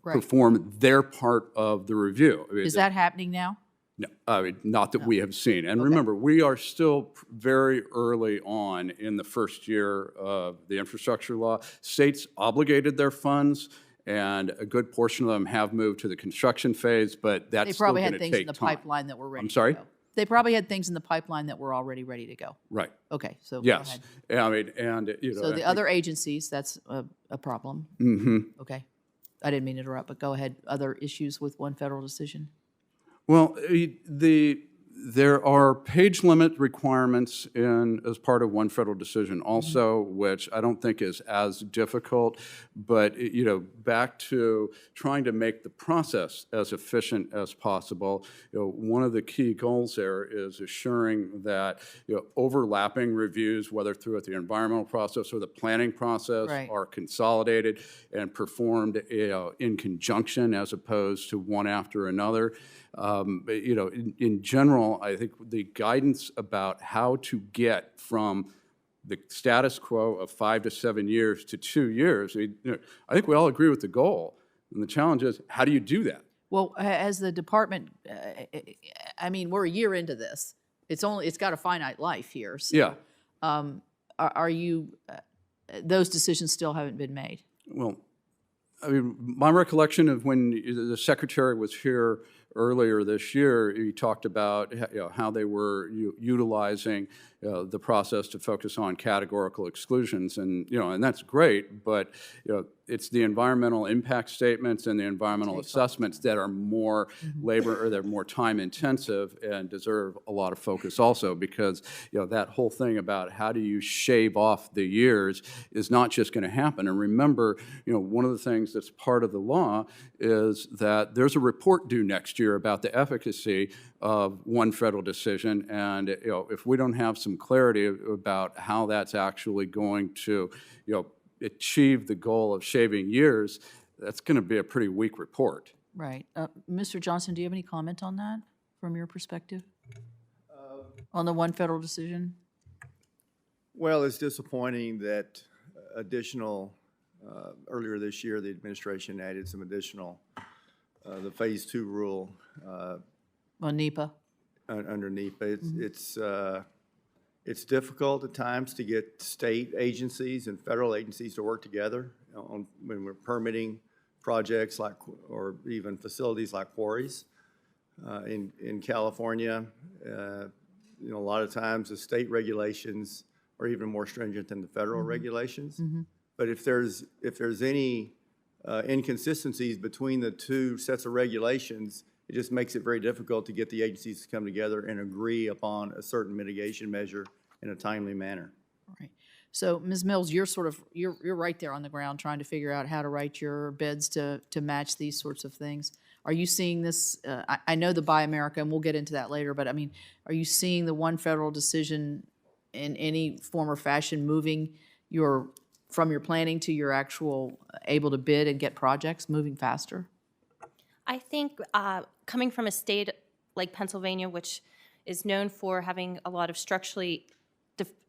perform their part of the review. Is that happening now? No, not that we have seen. And remember, we are still very early on in the first year of the infrastructure law. States obligated their funds, and a good portion of them have moved to the construction phase, but that's still going to take time. They probably had things in the pipeline that were ready I'm sorry? to go. They probably had things in the pipeline that were already ready to go. Right. Okay, so Yes. go ahead. I mean, and So the other agencies, that's a problem. Mm-hmm. Okay. I didn't mean to interrupt, but go ahead. Other issues with one federal decision? Well, there are page limit requirements as part of one federal decision also, which I don't think is as difficult. But back to trying to make the process as efficient as possible. One of the key goals there is assuring that overlapping reviews, whether through the environmental process or the planning process, Right. are consolidated and performed in conjunction as opposed to one after another. In general, I think the guidance about how to get from the status quo of 5 to 7 years to 2 years, I think we all agree with the goal. And the challenge is, how do you do that? Well, as the department, I mean, we're a year into this. It's got a finite life here. So, Yeah. Are you, those decisions still haven't been made? Well, I mean, my recollection of when the secretary was here earlier this year, he talked about how they were utilizing the process to focus on categorical exclusions, and that's great. But it's the environmental impact statements and the environmental assessments that are more labor or they're more time intensive and deserve a lot of focus also, because that whole thing about how do you shave off the years is not just going to happen. And remember, one of the things that's part of the law is that there's a report due next year about the efficacy of one federal decision, and if we don't have some clarity about how that's actually going to achieve the goal of shaving years, that's going to be a pretty weak report. Right. Mr. Johnson, do you have any comment on that from your perspective? On the one federal decision? Well, it's disappointing that earlier this year, the administration added some additional, the Phase 2 rule. On NEPA? Under NEPA. It's difficult at times to get state agencies and federal agencies to work together when we're permitting projects or even facilities like quarries. In California, a lot of times the state regulations are even more stringent than the federal regulations. But if there's any inconsistencies between the two sets of regulations, it just makes it very difficult to get the agencies to come together and agree upon a certain mitigation measure in a timely manner. Right. So, Ms. Mills, you're right there on the ground trying to figure out how to write your bids to match these sorts of things. Are you seeing this? I know the Buy America, and we'll get into that later. But I mean, are you seeing the one federal decision in any form or fashion moving from your planning to your actual able to bid and get projects moving faster? I think coming from a state like Pennsylvania, which is known for having a lot of structurally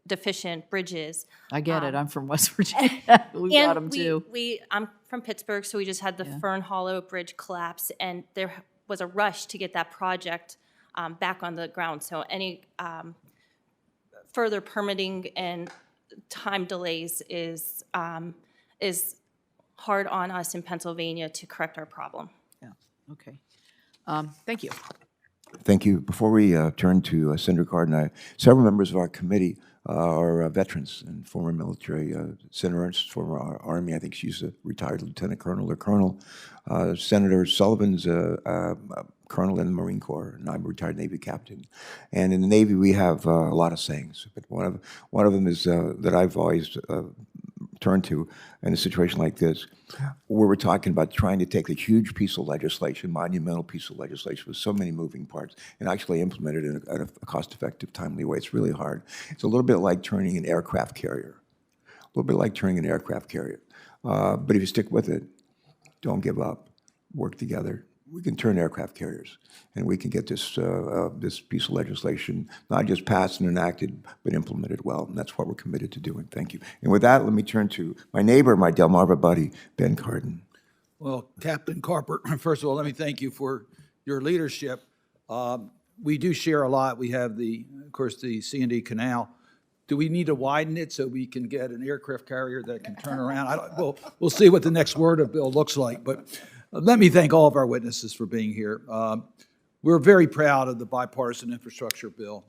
deficient bridges. I get it. I'm from West Virginia. We've got them too. I'm from Pittsburgh, so we just had the Fern Hollow Bridge collapse, and there was a rush to get that project back on the ground. So any further permitting and time delays is hard on us in Pennsylvania to correct our problem. Yeah, okay. Thank you. Thank you. Before we turn to Senator Cardin, several members of our committee are veterans and former military. Senator Ernst, former Army, I think she's a retired lieutenant colonel or colonel. Senator Sullivan's a colonel in the Marine Corps, and I'm a retired Navy captain. And in the Navy, we have a lot of sayings, but one of them is that I've always turned to in a situation like this, where we're talking about trying to take a huge piece of legislation, monumental piece of legislation with so many moving parts, and actually implement it in a cost-effective, timely way. It's really hard. It's a little bit like turning an aircraft carrier. But if you stick with it, don't give up, work together. We can turn aircraft carriers, and we can get this this piece of legislation not just passed and enacted, but implemented well, and that's what we're committed to doing. Thank you. And with that, let me turn to my neighbor, my Delmarva buddy, Ben Cardin. Well, Captain Carper, first of all, let me thank you for your leadership. We do share a lot. We have of course, the C&D Canal. Do we need to widen it so we can get an aircraft carrier that can turn around? We'll see what the next word of bill looks like, but let me thank all of our witnesses for being here. We're very proud of the bipartisan infrastructure bill.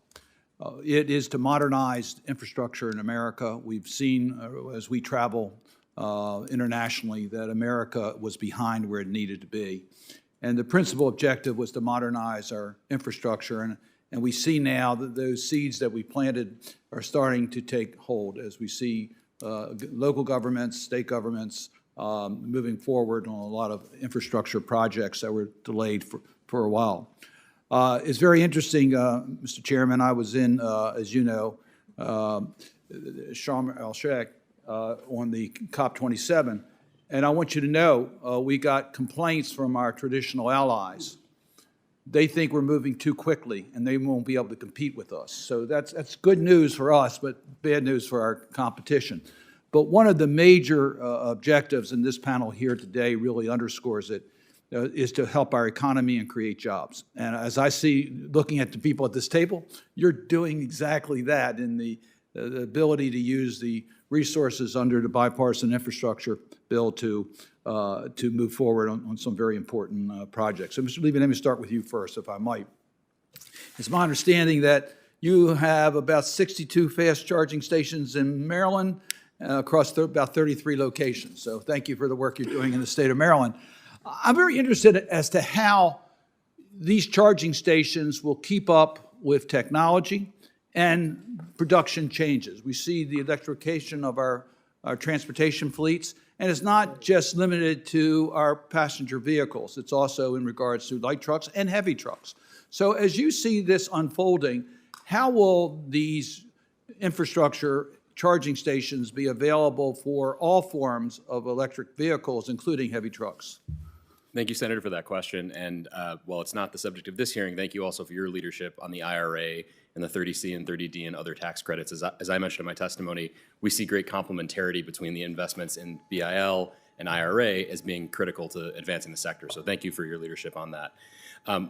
It is to modernize infrastructure in America. We've seen as we travel internationally that America was behind where it needed to be. And the principal objective was to modernize our infrastructure. And we see now that those seeds that we planted are starting to take hold as we see local governments, state governments, moving forward on a lot of infrastructure projects that were delayed for a while. It's very interesting, Mr. Chairman. I was in, as you know, Sharm el-Sheikh on the COP27, and I want you to know we got complaints from our traditional allies. They think we're moving too quickly, and they won't be able to compete with us. So that's good news for us, but bad news for our competition. But one of the major objectives in this panel here today really underscores it, is to help our economy and create jobs. And as I see, looking at the people at this table, you're doing exactly that in the ability to use the resources under the bipartisan infrastructure bill to move forward on some very important projects. So, Mr. Levy, let me start with you first, if I might. It's my understanding that you have about 62 fast charging stations in Maryland, across about 33 locations. So thank you for the work you're doing in the state of Maryland. I'm very interested as to how these charging stations will keep up with technology and production changes. We see the electrification of our transportation fleets, and it's not just limited to our passenger vehicles. It's also in regards to light trucks and heavy trucks. So as you see this unfolding, how will these infrastructure charging stations be available for all forms of electric vehicles, including heavy trucks? Thank you, Senator, for that question. And while it's not the subject of this hearing, thank you also for your leadership on the IRA and the 30C and 30D and other tax credits. As I mentioned in my testimony, we see great complementarity between the investments in BIL and IRA as being critical to advancing the sector. So thank you for your leadership on that.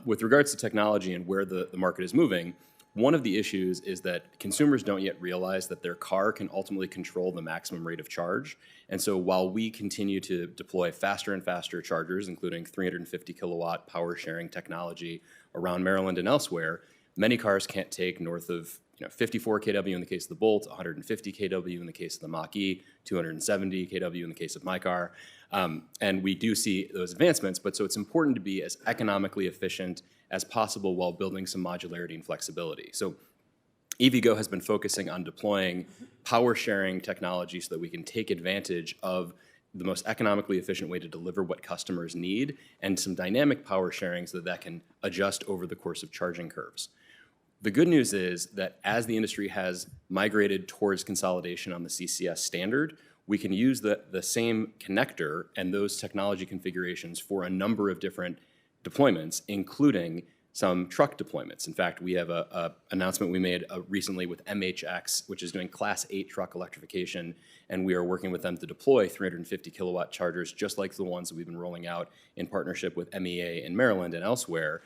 With regards to technology and where the market is moving, one of the issues is that consumers don't yet realize that their car can ultimately control the maximum rate of charge. And so while we continue to deploy faster and faster chargers, including 350 kilowatt power sharing technology around Maryland and elsewhere, many cars can't take north of 54 kW in the case of the Bolt, 150 kW in the case of the Mach-E, 270 kW in the case of my car. And we do see those advancements, but so it's important to be as economically efficient as possible while building some modularity and flexibility. So EVgo has been focusing on deploying power sharing technology so that we can take advantage of the most economically efficient way to deliver what customers need, and some dynamic power sharing so that that can adjust over the course of charging curves. The good news is that as the industry has migrated towards consolidation on the CCS standard, we can use the same connector and those technology configurations for a number of different deployments, including some truck deployments. In fact, we have an announcement we made recently with MHX, which is doing Class 8 truck electrification, and we are working with them to deploy 350 kilowatt chargers, just like the ones that we've been rolling out in partnership with MEA in Maryland and elsewhere,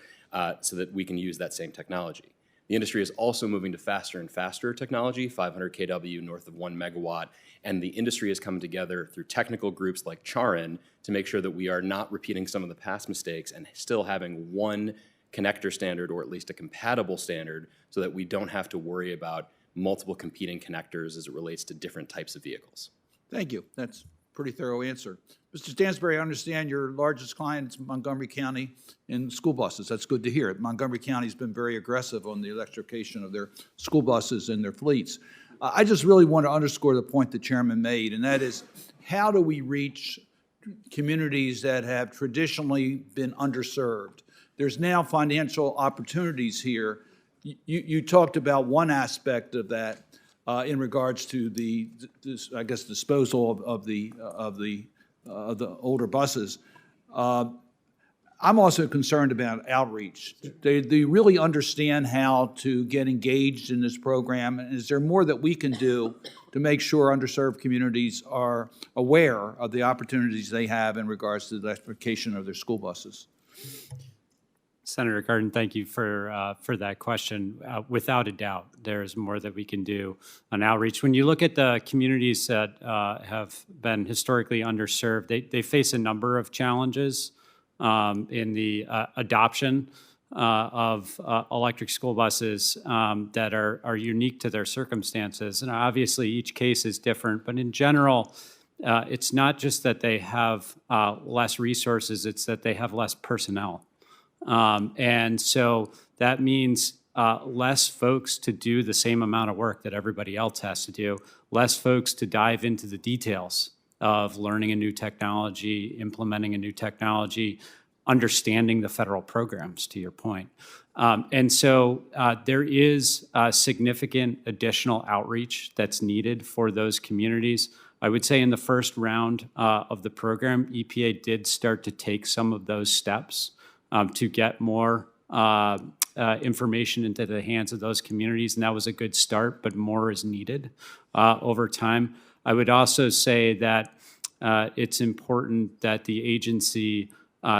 so that we can use that same technology. The industry is also moving to faster and faster technology, 500 kW north of 1 megawatt, and the industry has come together through technical groups like Charin to make sure that we are not repeating some of the past mistakes and still having one connector standard, or at least a compatible standard, so that we don't have to worry about multiple competing connectors as it relates to different types of vehicles. Thank you. That's a pretty thorough answer. Mr. Stansbury, I understand your largest client is Montgomery County in school buses. That's good to hear. Montgomery County's been very aggressive on the electrification of their school buses and their fleets. I just really want to underscore the point the chairman made, and that is, how do we reach communities that have traditionally been underserved? There's now financial opportunities here. You talked about one aspect of that in regards to the I guess, disposal of the older buses. I'm also concerned about outreach. Do you really understand how to get engaged in this program? And is there more that we can do to make sure underserved communities are aware of the opportunities they have in regards to the electrification of their school buses? Senator Cardin, thank you for that question. Without a doubt, there's more that we can do on outreach. When you look at the communities that have been historically underserved, they face a number of challenges in the adoption of electric school buses that are unique to their circumstances. And obviously, each case is different, but in general, it's not just that they have less resources, it's that they have less personnel. And so that means less folks to do the same amount of work that everybody else has to do, less folks to dive into the details of learning a new technology, implementing a new technology, understanding the federal programs, to your point. And so there is significant additional outreach that's needed for those communities. I would say in the first round of the program, EPA did start to take some of those steps to get more information into the hands of those communities, and that was a good start, but more is needed over time. I would also say that it's important that the agency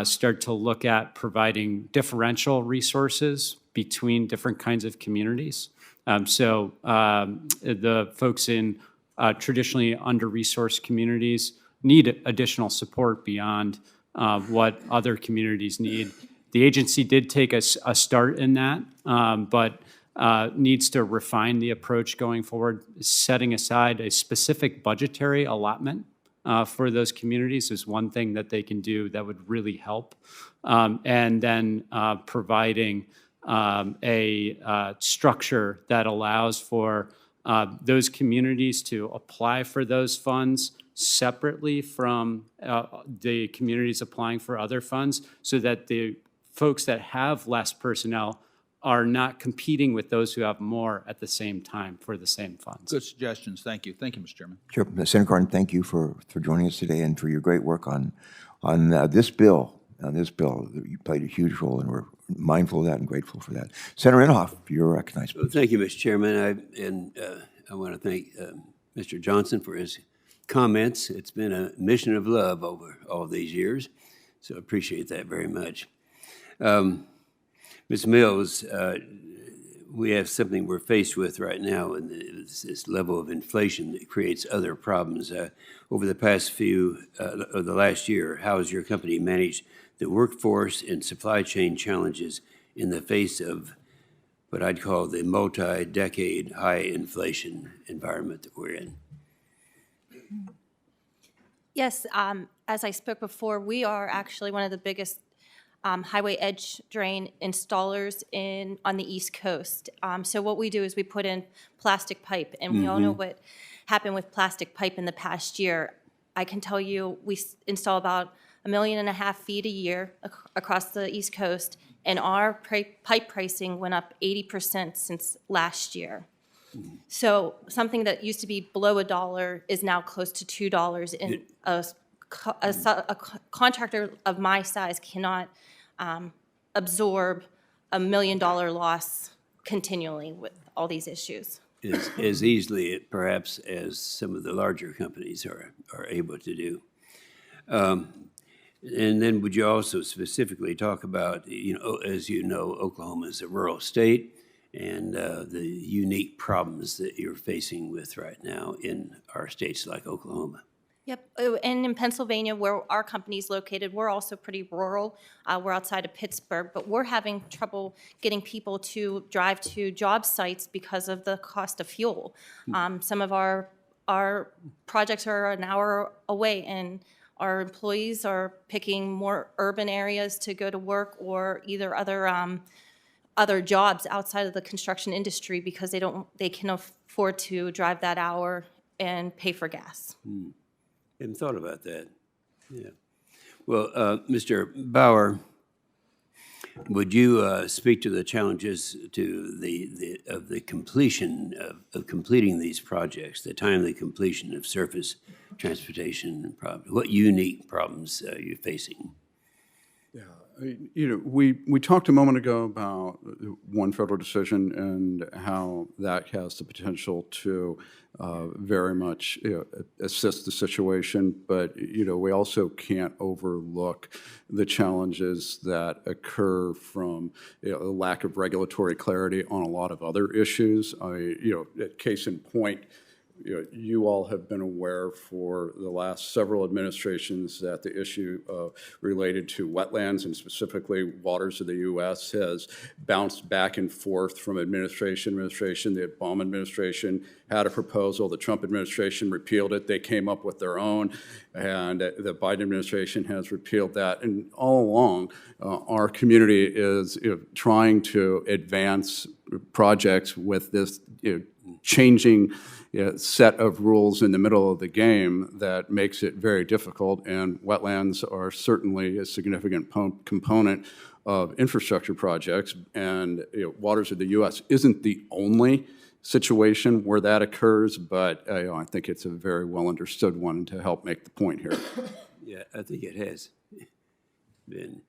start to look at providing differential resources between different kinds of communities. So the folks in traditionally under-resourced communities need additional support beyond what other communities need. The agency did take a start in that, but needs to refine the approach going forward. Setting aside a specific budgetary allotment for those communities is one thing that they can do that would really help. And then providing a structure that allows for those communities to apply for those funds separately from the communities applying for other funds, so that the folks that have less personnel are not competing with those who have more at the same time for the same funds. Good suggestions. Thank you. Thank you, Mr. Chairman. Sure. Senator Cardin, thank you for joining us today and for your great work on this bill. On this bill, you played a huge role, and we're mindful of that and grateful for that. Senator Inhofe, you're recognized. Well, thank you, Mr. Chairman. I want to thank Mr. Johnson for his comments. It's been a mission of love over all these years, so I appreciate that very much. Ms. Mills, we have something we're faced with right now, and this level of inflation that creates other problems. Over the past of the last year, how has your company managed the workforce and supply chain challenges in the face of what I'd call the multi-decade high inflation environment that we're in? Yes, as I spoke before, we are actually one of the biggest highway edge drain installers on the East Coast. So what we do is we put in plastic pipe, and we all know what happened with plastic pipe in the past year. I can tell you we install about 1.5 million feet a year across the East Coast, and our pipe pricing went up 80% since last year. So something that used to be below $1 is now close to $2, and a contractor of my size cannot absorb $1 million loss continually with all these issues. As easily, perhaps, as some of the larger companies are able to do. And then would you also specifically talk about, as you know, Oklahoma is a rural state, and the unique problems that you're facing with right now in our states like Oklahoma? Yep, and in Pennsylvania, where our company's located, we're also pretty rural. We're outside of Pittsburgh, but we're having trouble getting people to drive to job sites because of the cost of fuel. Some of our projects are an hour away, and our employees are picking more urban areas to go to work, or either other jobs outside of the construction industry because they can afford to drive that hour and pay for gas. Hadn't thought about that. Yeah. Well, Mr. Bauer, would you speak to the challenges to the completion of completing these projects, the timely completion of surface transportation problems? What unique problems are you facing? We talked a moment ago about one federal decision and how that has the potential to very much assist the situation, but we also can't overlook the challenges that occur from a lack of regulatory clarity on a lot of other issues. Case in point, you all have been aware for the last several administrations that the issue related to wetlands and specifically waters of the U.S. has bounced back and forth from administration to administration. The Obama administration had a proposal. The Trump administration repealed it. They came up with their own, and the Biden administration has repealed that. And all along, our community is trying to advance projects with this changing set of rules in the middle of the game that makes it very difficult, and wetlands are certainly a significant component of infrastructure projects, and waters of the U.S. isn't the only situation where that occurs, but I think it's a very well understood one to help make the point here. Yeah, I think it has been.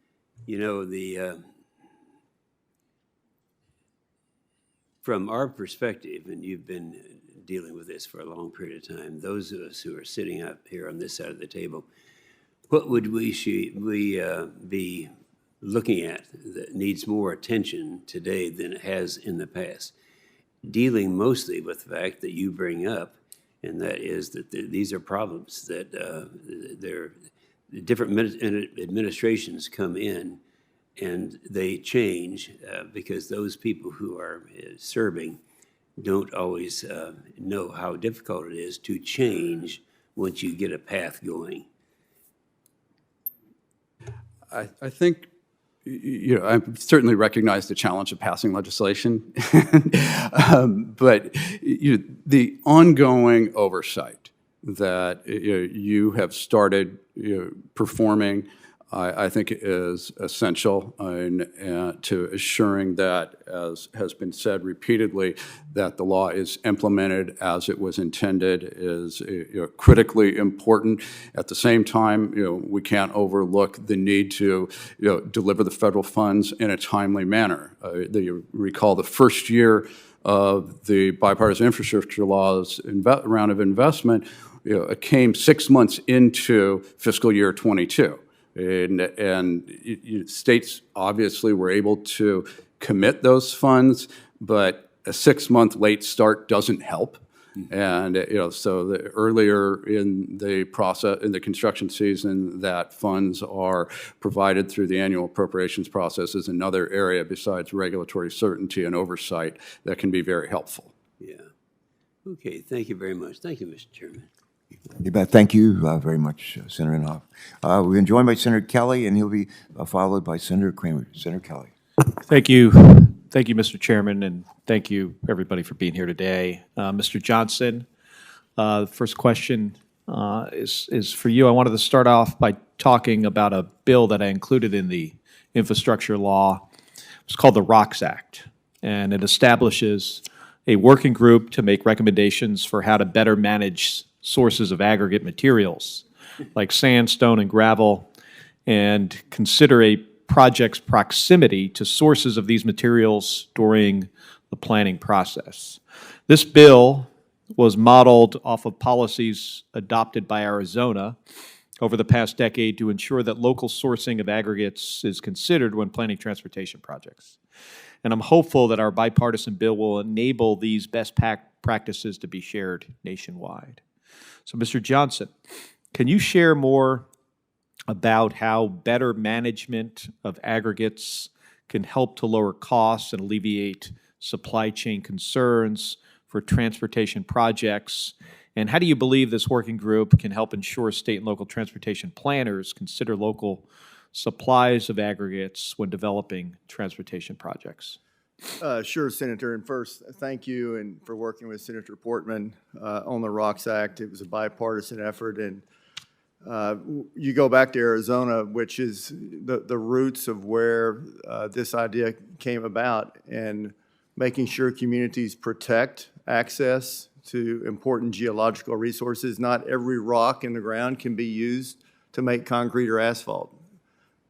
From our perspective, and you've been dealing with this for a long period of time, those of us who are sitting up here on this side of the table, what would we be looking at that needs more attention today than it has in the past? Dealing mostly with the fact that you bring up, and that is that these are problems that different administrations come in and they change because those people who are serving don't always know how difficult it is to change once you get a path going. I think, I certainly recognize the challenge of passing legislation, but the ongoing oversight that you have started performing, I think is essential to assuring that, as has been said repeatedly, that the law is implemented as it was intended is critically important. At the same time, we can't overlook the need to deliver the federal funds in a timely manner. You recall the first year of the Bipartisan Infrastructure Law's round of investment, it came 6 months into fiscal year 22. And states obviously were able to commit those funds, but a 6-month late start doesn't help. And so earlier in the process, in the construction season, that funds are provided through the annual appropriations process is another area besides regulatory certainty and oversight that can be very helpful. Yeah. Okay. Thank you very much. Thank you, Mr. Chairman. You bet. Thank you very much, Senator Inhofe. We've been joined by Senator Kelly, and he'll be followed by Senator Kramer. Senator Kelly. Thank you. Thank you, Mr. Chairman, and thank you, everybody, for being here today. Mr. Johnson, the first question is for you. I wanted to start off by talking about a bill that I included in the infrastructure law. It's called the ROCKS Act, and it establishes a working group to make recommendations for how to better manage sources of aggregate materials like sandstone and gravel, and consider a project's proximity to sources of these materials during the planning process. This bill was modeled off of policies adopted by Arizona over the past decade to ensure that local sourcing of aggregates is considered when planning transportation projects. And I'm hopeful that our bipartisan bill will enable these best practices to be shared nationwide. So, Mr. Johnson, can you share more about how better management of aggregates can help to lower costs and alleviate supply chain concerns for transportation projects? And how do you believe this working group can help ensure state and local transportation planners consider local supplies of aggregates when developing transportation projects? Sure, Senator. And first, thank you and for working with Senator Portman on the ROCKS Act. It was a bipartisan effort, and you go back to Arizona, which is the roots of where this idea came about, and making sure communities protect access to important geological resources. Not every rock in the ground can be used to make concrete or asphalt.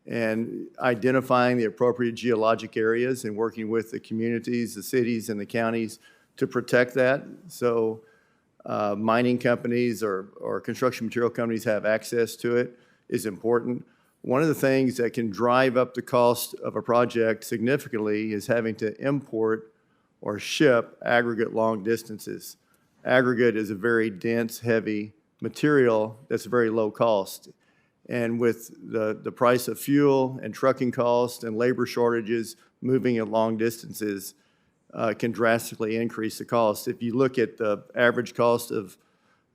And identifying the appropriate geologic areas and working with the communities, the cities, and the counties to protect that. So mining companies or construction material companies have access to it is important. One of the things that can drive up the cost of a project significantly is having to import or ship aggregate long distances. Aggregate is a very dense, heavy material that's very low cost. And with the price of fuel and trucking costs and labor shortages, moving at long distances can drastically increase the cost. If you look at the average cost of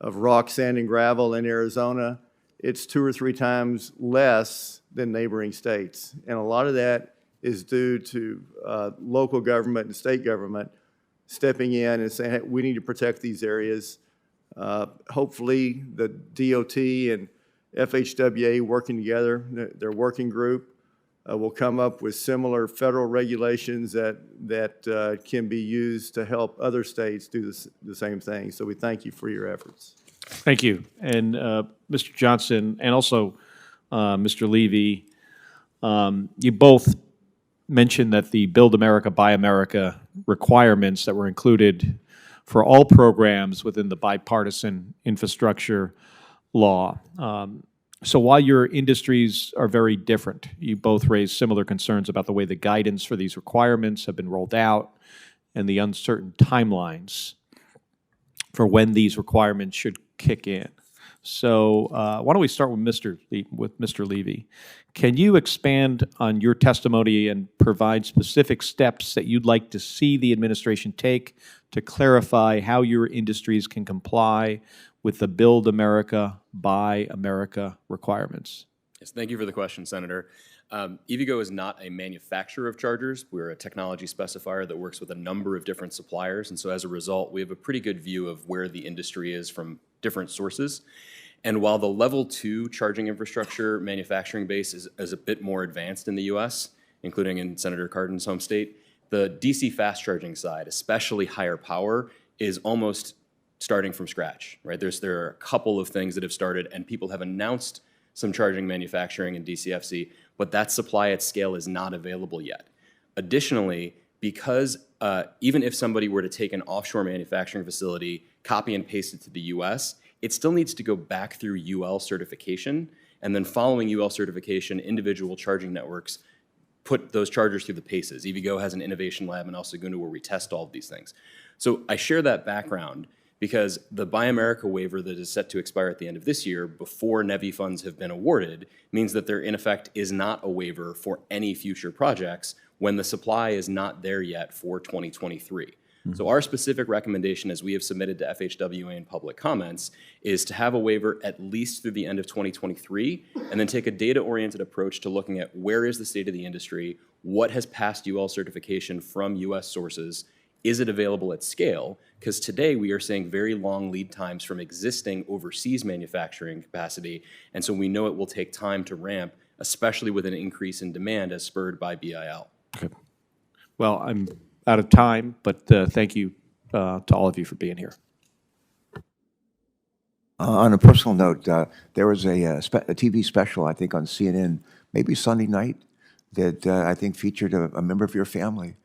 rock, sand, and gravel in Arizona, it's 2 or 3 times less than neighboring states. And a lot of that is due to local government and state government stepping in and saying, hey, we need to protect these areas. Hopefully the DOT and FHWA working together, their working group, will come up with similar federal regulations that can be used to help other states do the same thing. So we thank you for your efforts. Thank you. And Mr. Johnson and also Mr. Levy, you both mentioned that the Build America, Buy America requirements that were included for all programs within the Bipartisan Infrastructure Law. So while your industries are very different, you both raised similar concerns about the way the guidance for these requirements have been rolled out and the uncertain timelines for when these requirements should kick in. So why don't we start with Mr. Levy? Can you expand on your testimony and provide specific steps that you'd like to see the administration take to clarify how your industries can comply with the Build America, Buy America requirements? Yes, thank you for the question, Senator. EVgo is not a manufacturer of chargers. We're a technology specifier that works with a number of different suppliers, and so as a result, we have a pretty good view of where the industry is from different sources. And while the level 2 charging infrastructure manufacturing base is a bit more advanced in the US, including in Senator Cardin's home state, the DC fast charging side, especially higher power, is almost starting from scratch, right? There are a couple of things that have started, and people have announced some charging manufacturing in DCFC, but that supply at scale is not available yet. Additionally, because even if somebody were to take an offshore manufacturing facility, copy and paste it to the US, it still needs to go back through UL certification, and then following UL certification, individual charging networks put those chargers through the paces. EVgo has an innovation lab in El Segundo where we test all of these things. So I share that background because the Buy America waiver that is set to expire at the end of this year before NEVI funds have been awarded means that there in effect is not a waiver for any future projects when the supply is not there yet for 2023. So our specific recommendation, as we have submitted to FHWA in public comments, is to have a waiver at least through the end of 2023, and then take a data-oriented approach to looking at where is the state of the industry, what has passed UL certification from US sources, is it available at scale? Because today we are seeing very long lead times from existing overseas manufacturing capacity, and so we know it will take time to ramp, especially with an increase in demand as spurred by BIL. Okay. Well, I'm out of time, but thank you to all of you for being here. On a personal note, there was a TV special, I think, on CNN, maybe Sunday night, that I think featured a member of your family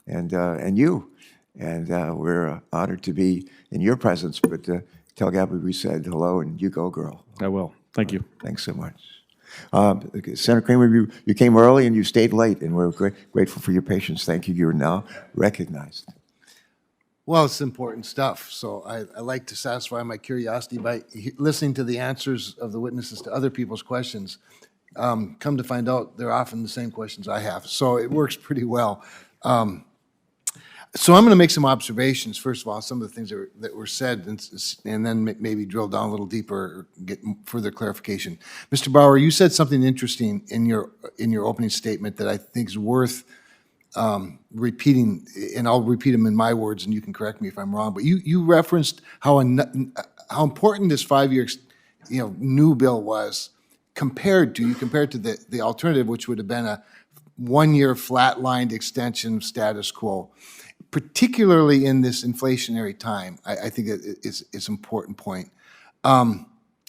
and you. And we're honored to be in your presence, but tell Gabby we said hello and you go, girl. I will. Thank you. Thanks so much. Senator Kramer, you came early and you stayed late, and we're grateful for your patience. Thank you. You're now recognized. Well, it's important stuff, so I like to satisfy my curiosity by listening to the answers of the witnesses to other people's questions. Come to find out, they're often the same questions I have, so it works pretty well. So I'm going to make some observations, first of all, some of the things that were said, and then maybe drill down a little deeper or get further clarification. Mr. Bauer, you said something interesting in your opening statement that I think is worth repeating, and I'll repeat them in my words, and you can correct me if I'm wrong. But you referenced how important this 5-year, new bill was compared to the alternative, which would have been a 1-year flatlined extension status quo. Particularly in this inflationary time, I think it's an important point.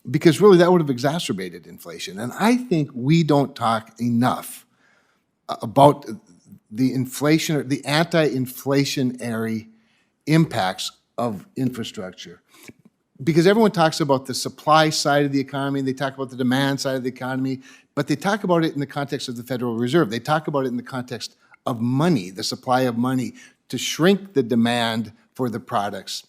Because really that would have exacerbated inflation. And I think we don't talk enough about the inflation or the anti-inflationary impacts of infrastructure. Because everyone talks about the supply side of the economy, they talk about the demand side of the economy, but they talk about it in the context of the Federal Reserve. They talk about it in the context of money, the supply of money, to shrink the demand for the products.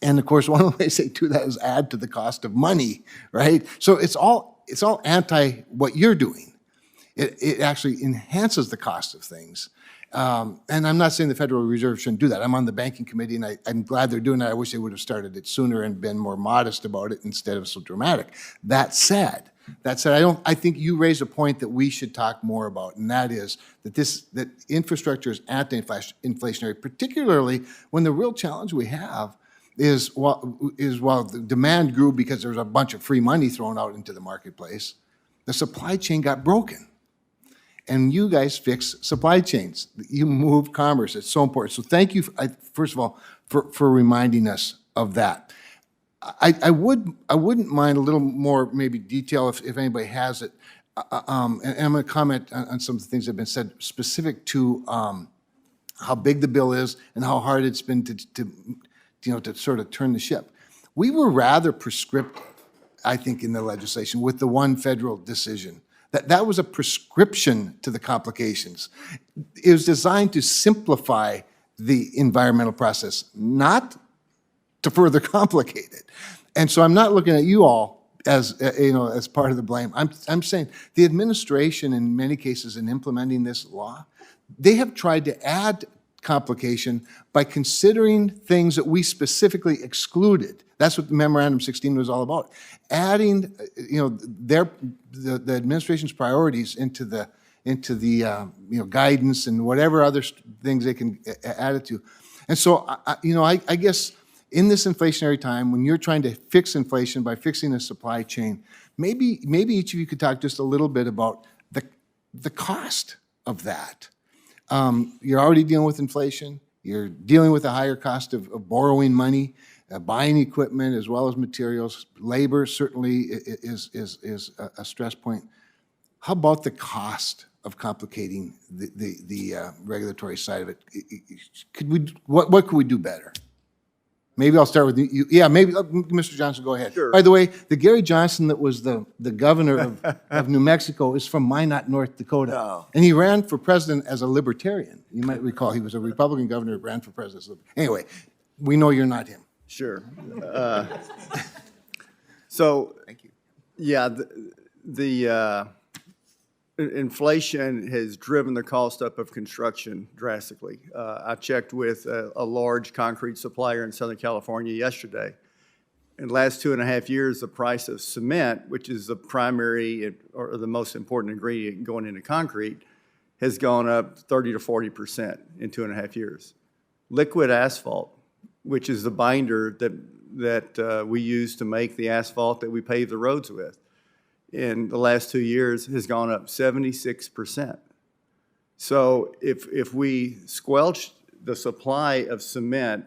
And of course, one of the ways they do that is add to the cost of money, right? So it's all anti what you're doing. It actually enhances the cost of things. And I'm not saying the Federal Reserve shouldn't do that. I'm on the banking committee, and I'm glad they're doing that. I wish they would have started it sooner and been more modest about it instead of so dramatic. That said, I think you raise a point that we should talk more about, and that is that infrastructure is anti-inflationary, particularly when the real challenge we have is while the demand grew because there was a bunch of free money thrown out into the marketplace, the supply chain got broken. And you guys fix supply chains. You move commerce. It's so important. So thank you, first of all, for reminding us of that. I wouldn't mind a little more maybe detail if anybody has it. And I'm going to comment on some of the things that have been said specific to how big the bill is and how hard it's been to sort of turn the ship. We were rather prescriptive, I think, in the legislation with the one federal decision. That was a prescription to the complications. It was designed to simplify the environmental process, not to further complicate it. And so I'm not looking at you all as part of the blame. I'm saying the administration, in many cases, in implementing this law, they have tried to add complication by considering things that we specifically excluded. That's what Memorandum 16 was all about. Adding, the administration's priorities into the guidance and whatever other things they can add it to. And so, I guess in this inflationary time, when you're trying to fix inflation by fixing the supply chain, maybe each of you could talk just a little bit about the cost of that. You're already dealing with inflation. You're dealing with a higher cost of borrowing money, buying equipment as well as materials. Labor certainly is a stress point. How about the cost of complicating the regulatory side of it? What could we do better? Maybe I'll start with you. Yeah, maybe, Mr. Johnson, go ahead. Sure. By the way, the Gary Johnson that was the governor of New Mexico is from Minot, North Dakota. Oh. And he ran for president as a libertarian. You might recall he was a Republican governor who ran for president. Anyway, we know you're not him. Sure. So, Thank you. yeah, inflation has driven the cost up of construction drastically. I checked with a large concrete supplier in Southern California yesterday. In the last 2.5 years, the price of cement, which is the primary or the most important ingredient going into concrete, has gone up 30 to 40% in 2.5 years. Liquid asphalt, which is the binder that we use to make the asphalt that we pave the roads with, in the last 2 years has gone up 76%. So if we squelch the supply of cement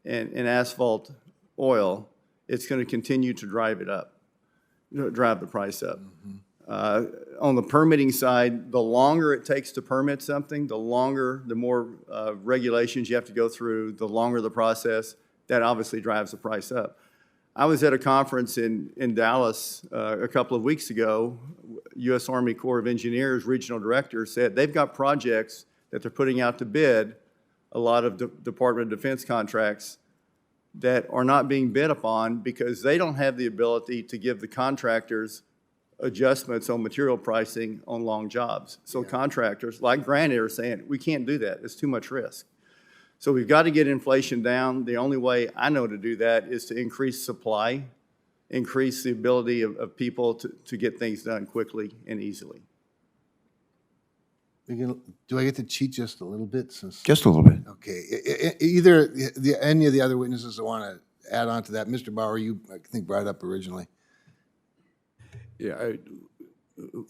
and asphalt oil, it's going to continue to drive it up, drive the price up. On the permitting side, the longer it takes to permit something, the more regulations you have to go through, the longer the process, that obviously drives the price up. I was at a conference in Dallas a couple of weeks ago. U.S. Army Corps of Engineers regional director said they've got projects that they're putting out to bid, a lot of Department of Defense contracts, that are not being bid upon because they don't have the ability to give the contractors adjustments on material pricing on long jobs. So contractors like Granite are saying, we can't do that. It's too much risk. So we've got to get inflation down. The only way I know to do that is to increase supply, increase the ability of people to get things done quickly and easily. Do I get to cheat just a little bit? Just a little bit. Okay. Either any of the other witnesses that want to add on to that, Mr. Bauer, you I think brought it up originally. Yeah,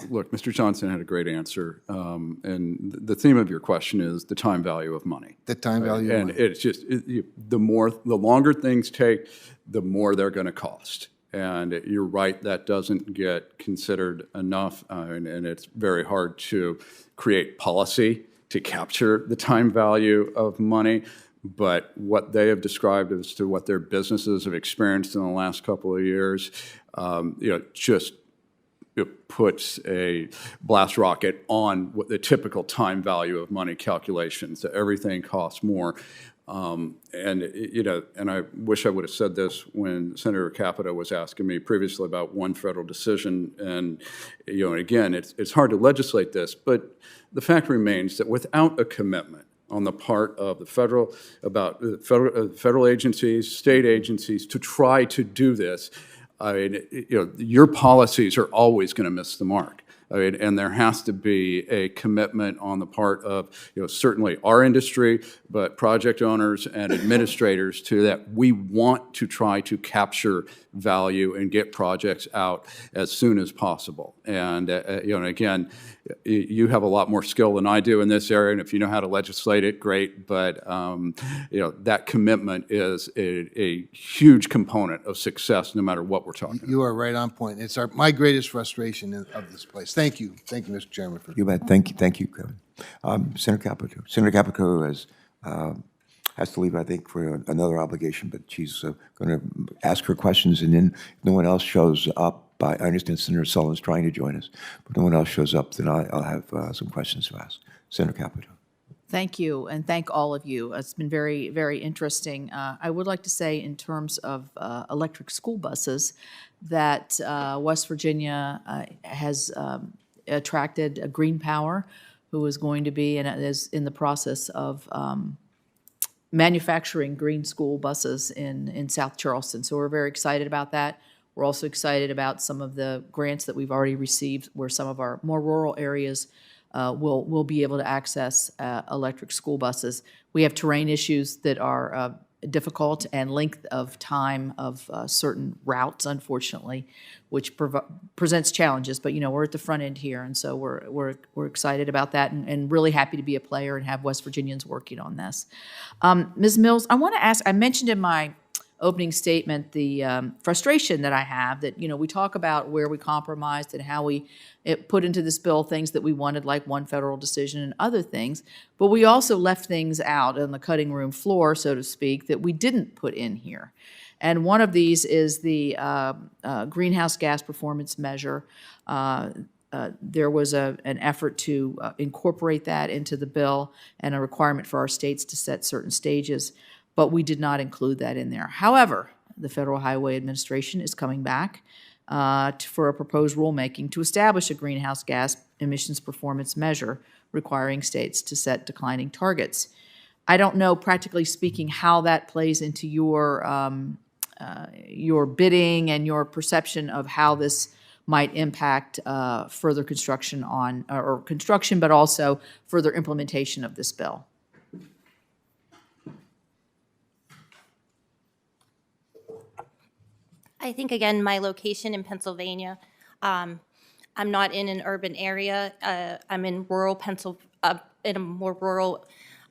look, Mr. Johnson had a great answer, and the theme of your question is the time value of money. The time value of and money. it's just the longer things take, the more they're going to cost. And you're right, that doesn't get considered enough, and it's very hard to create policy to capture the time value of money. But what they have described as to what their businesses have experienced in the last couple of years, just it puts a blast rocket on what the typical time value of money calculations. That everything costs more. And I wish I would have said this when Senator Capito was asking me previously about one federal decision. And again, it's hard to legislate this, but the fact remains that without a commitment on the part of the federal agencies, state agencies to try to do this, I mean, your policies are always going to miss the mark. I mean, and there has to be a commitment on the part of, certainly our industry, but project owners and administrators to that we want to try to capture value and get projects out as soon as possible. And, again, you have a lot more skill than I do in this area, and if you know how to legislate it, great. But, that commitment is a huge component of success no matter what we're talking about. You are right on point. It's my greatest frustration of this place. Thank you. Thank you, Mr. Chairman. You bet. Thank you, Kevin. Senator Capito. Senator Capito has to leave, I think, for another obligation, but she's going to ask her questions, and then if no one else shows up, I understand Senator Sullivan's trying to join us, but no one else shows up, then I'll have some questions to ask. Senator Capito. Thank you, and thank all of you. It's been very, very interesting. I would like to say in terms of electric school buses that West Virginia has attracted Green Power, who is going to be and is in the process of manufacturing green school buses in South Charleston. So we're very excited about that. We're also excited about some of the grants that we've already received where some of our more rural areas will be able to access electric school buses. We have terrain issues that are difficult and length of time of certain routes, unfortunately, which presents challenges. But we're at the front end here, and so we're excited about that, and really happy to be a player and have West Virginians working on this. Ms. Mills, I want to ask. I mentioned in my opening statement the frustration that I have that we talk about where we compromised and how we put into this bill things that we wanted, like one federal decision and other things, but we also left things out on the cutting room floor, so to speak, that we didn't put in here. And one of these is the greenhouse gas performance measure. There was an effort to incorporate that into the bill and a requirement for our states to set certain stages, but we did not include that in there. However, the Federal Highway Administration is coming back for a proposed rulemaking to establish a greenhouse gas emissions performance measure requiring states to set declining targets. I don't know, practically speaking, how that plays into your bidding and your perception of how this might impact further construction or construction, but also further implementation of this bill. I think, again, my location in Pennsylvania, I'm not in an urban area. I'm in rural in a more rural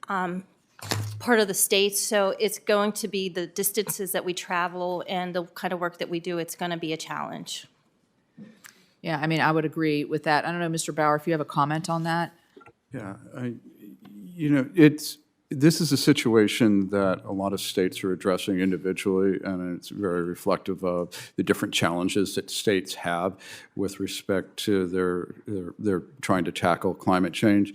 part of the state, so it's going to be the distances that we travel and the kind of work that we do, it's going to be a challenge. Yeah, I mean, I would agree with that. I don't know, Mr. Bauer, if you have a comment on that? Yeah, this is a situation that a lot of states are addressing individually, and it's very reflective of the different challenges that states have with respect to their trying to tackle climate change.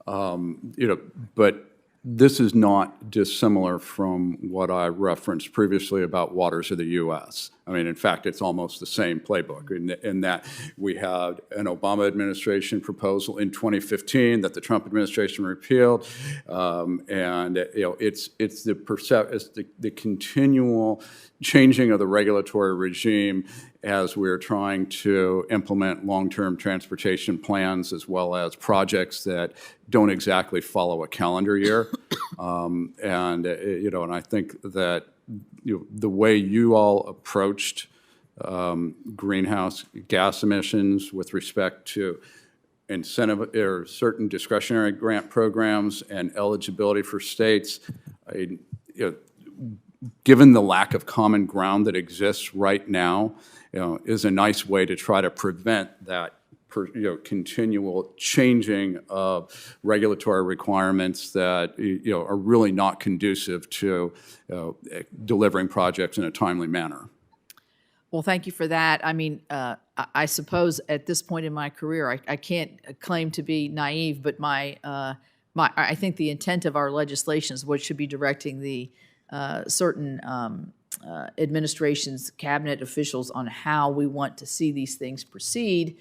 But this is not dissimilar from what I referenced previously about waters of the U.S. I mean, in fact, it's almost the same playbook in that we had an Obama administration proposal in 2015 that the Trump administration repealed, and it's the continual changing of the regulatory regime as we're trying to implement long-term transportation plans as well as projects that don't exactly follow a calendar year. And I think that the way you all approached greenhouse gas emissions with respect to incentive or certain discretionary grant programs and eligibility for states, given the lack of common ground that exists right now, is a nice way to try to prevent that continual changing of regulatory requirements that are really not conducive to delivering projects in a timely manner. Well, thank you for that. I mean, I suppose at this point in my career, I can't claim to be naive, but I think the intent of our legislation is what should be directing the certain administrations, cabinet officials on how we want to see these things proceed.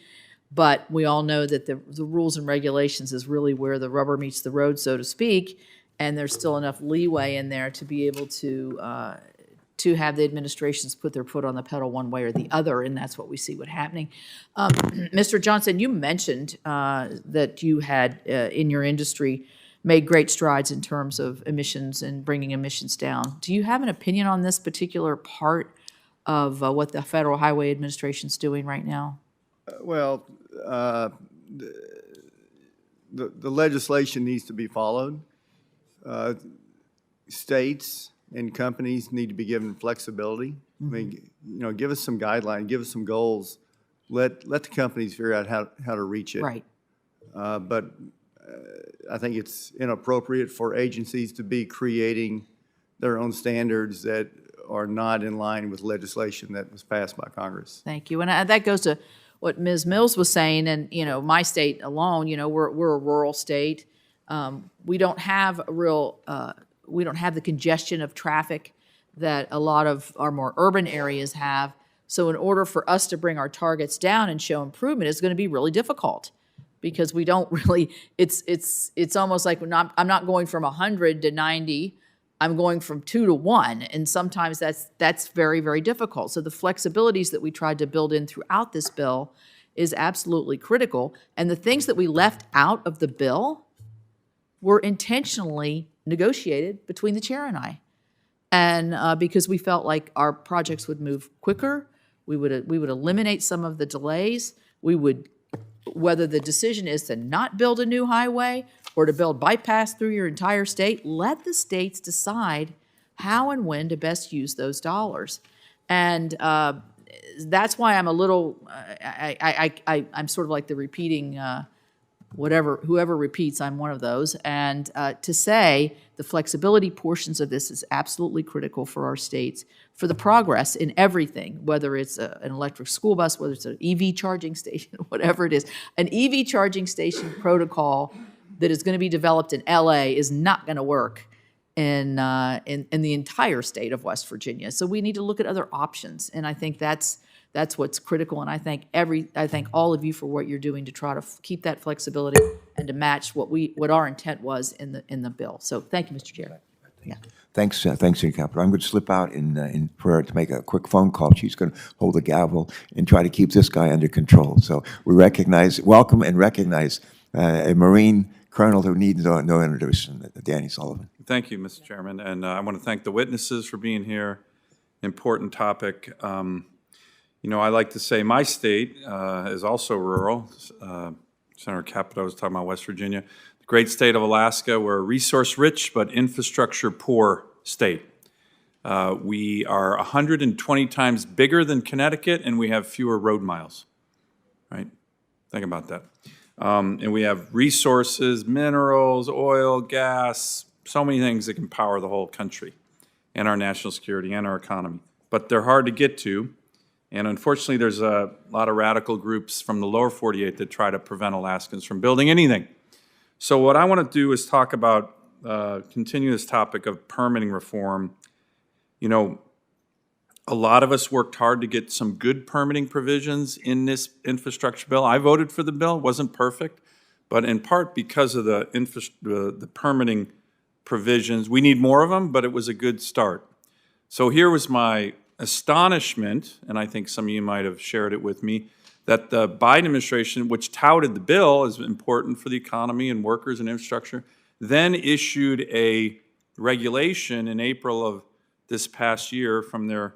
But we all know that the rules and regulations is really where the rubber meets the road, so to speak, and there's still enough leeway in there to be able to have the administrations put their foot on the pedal one way or the other, and that's what we see happening. Mr. Johnson, you mentioned that you had, in your industry, made great strides in terms of emissions and bringing emissions down. Do you have an opinion on this particular part of what the Federal Highway Administration's doing right now? Well, the legislation needs to be followed. States and companies need to be given flexibility. I mean, give us some guidelines, give us some goals. Let the companies figure out how to reach it. Right. But I think it's inappropriate for agencies to be creating their own standards that are not in line with legislation that was passed by Congress. Thank you. And that goes to what Ms. Mills was saying, and my state alone, we're a rural state. We don't have we don't have the congestion of traffic that a lot of our more urban areas have. So in order for us to bring our targets down and show improvement, it's going to be really difficult because we don't really. It's almost like I'm not going from 100 to 90. I'm going from 2 to 1, and sometimes that's very, very difficult. So the flexibilities that we tried to build in throughout this bill is absolutely critical. And the things that we left out of the bill were intentionally negotiated between the chair and I, and because we felt like our projects would move quicker, we would eliminate some of the delays. We would, whether the decision is to not build a new highway or to build bypass through your entire state, let the states decide how and when to best use those dollars. And that's why I'm a little, I'm sort of like the repeating, whoever repeats, I'm one of those. And to say the flexibility portions of this is absolutely critical for our states, for the progress in everything, whether it's an electric school bus, whether it's an EV charging station, whatever it is. An EV charging station protocol that is going to be developed in LA is not going to work in the entire state of West Virginia. So we need to look at other options, and I think that's That's what's critical, and I thank all of you for what you're doing to try to keep that flexibility and to match what our intent was in the bill. So thank you, Mr. Chair. Yeah. Thanks, City Capitol. I'm going to slip out for her to make a quick phone call. She's going to hold the gavel and try to keep this guy under control. So we welcome and recognize a Marine colonel who needs no introduction, Danny Sullivan. Thank you, Mr. Chairman, and I want to thank the witnesses for being here. Important topic. I like to say my state is also rural. Senator Capito was talking about West Virginia. The great state of Alaska, we're a resource-rich but infrastructure-poor state. We are 120 times bigger than Connecticut, and we have fewer road miles, right? Think about that. And we have resources, minerals, oil, gas, so many things that can power the whole country and our national security and our economy. But they're hard to get to. And unfortunately, there's a lot of radical groups from the lower 48 that try to prevent Alaskans from building anything. So what I want to do is talk about, continue this topic of permitting reform. A lot of us worked hard to get some good permitting provisions in this infrastructure bill. I voted for the bill. It wasn't perfect, but in part because of the permitting provisions. We need more of them, but it was a good start. So here was my astonishment, and I think some of you might have shared it with me, that the Biden administration, which touted the bill as important for the economy and workers and infrastructure, then issued a regulation in April of this past year from their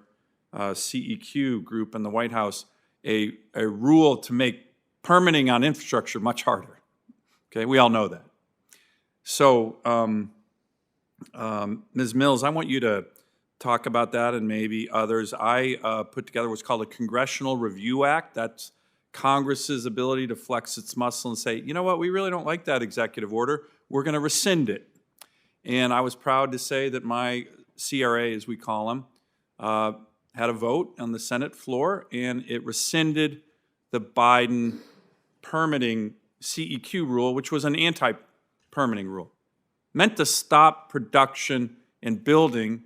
CEQ group in the White House, a rule to make permitting on infrastructure much harder. Okay, we all know that. So, Ms. Mills, I want you to talk about that and maybe others. I put together what's called a Congressional Review Act. That's Congress's ability to flex its muscle and say, you know what, we really don't like that executive order. We're going to rescind it. And I was proud to say that my CRA, as we call them, had a vote on the Senate floor, and it rescinded the Biden permitting CEQ rule, which was an anti-permitting rule, meant to stop production and building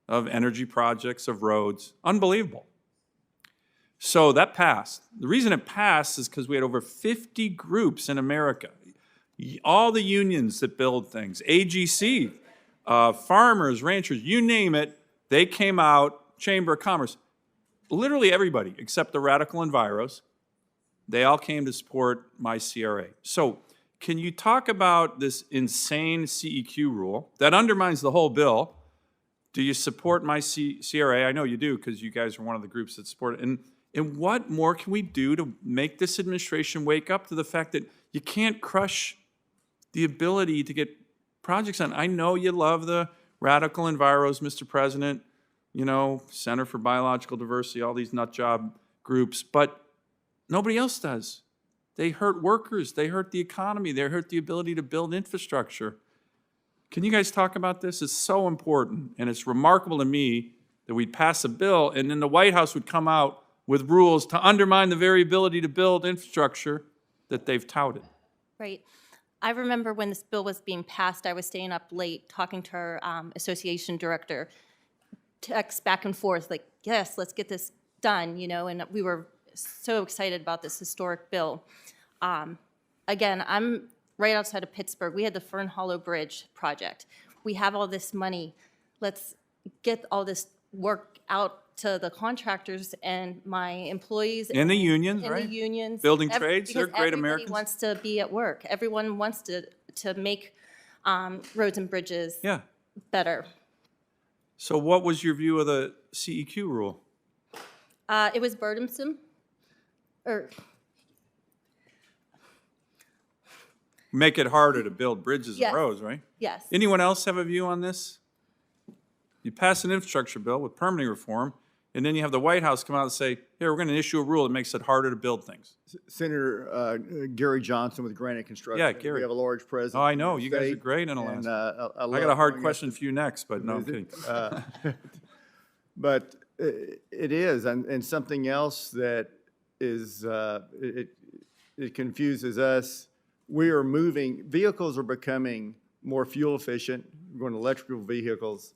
of energy projects, of roads. Unbelievable. So that passed. The reason it passed is because we had over 50 groups in America, all the unions that build things, AGC, farmers, ranchers, you name it, they came out, Chamber of Commerce, literally everybody except the radical enviros, they all came to support my CRA. So can you talk about this insane CEQ rule that undermines the whole bill? Do you support my CRA? I know you do because you guys are one of the groups that support it. And what more can we do to make this administration wake up to the fact that you can't crush the ability to get projects on? I know you love the radical enviros, Mr. President, Center for Biological Diversity, all these nut job groups, but nobody else does. They hurt workers, they hurt the economy, they hurt the ability to build infrastructure. Can you guys talk about this? It's so important, and it's remarkable to me that we'd pass a bill and then the White House would come out with rules to undermine the very ability to build infrastructure that they've touted. Right. I remember when this bill was being passed, I was staying up late talking to our association director, text back and forth, like, yes, let's get this done, and we were so excited about this historic bill. Again, I'm right outside of Pittsburgh. We had the Fern Hollow Bridge project. We have all this money. Let's get all this work out to the contractors and my employees. And the unions, and right? the unions. Building trades, they're great Americans. Everybody wants to be at work. Everyone wants to make roads and bridges better. So what was your view of the CEQ rule? It was burdensome. Make it harder to build bridges Yes. and roads, right? Yes. Anyone else have a view on this? You pass an infrastructure bill with permitting reform, and then you have the White House come out and say, here, we're going to issue a rule that makes it harder to build things. Senator Gary Johnson with Granite Construction. Yeah, Gary. We have a large presence. Oh, I know. in the You guys are state, great in and, Alaska. I I got a hard question for you next, but no, I'm kidding. But it is, and something else that is, it confuses us. We are moving, vehicles are becoming more fuel efficient, we're going to electrical vehicles.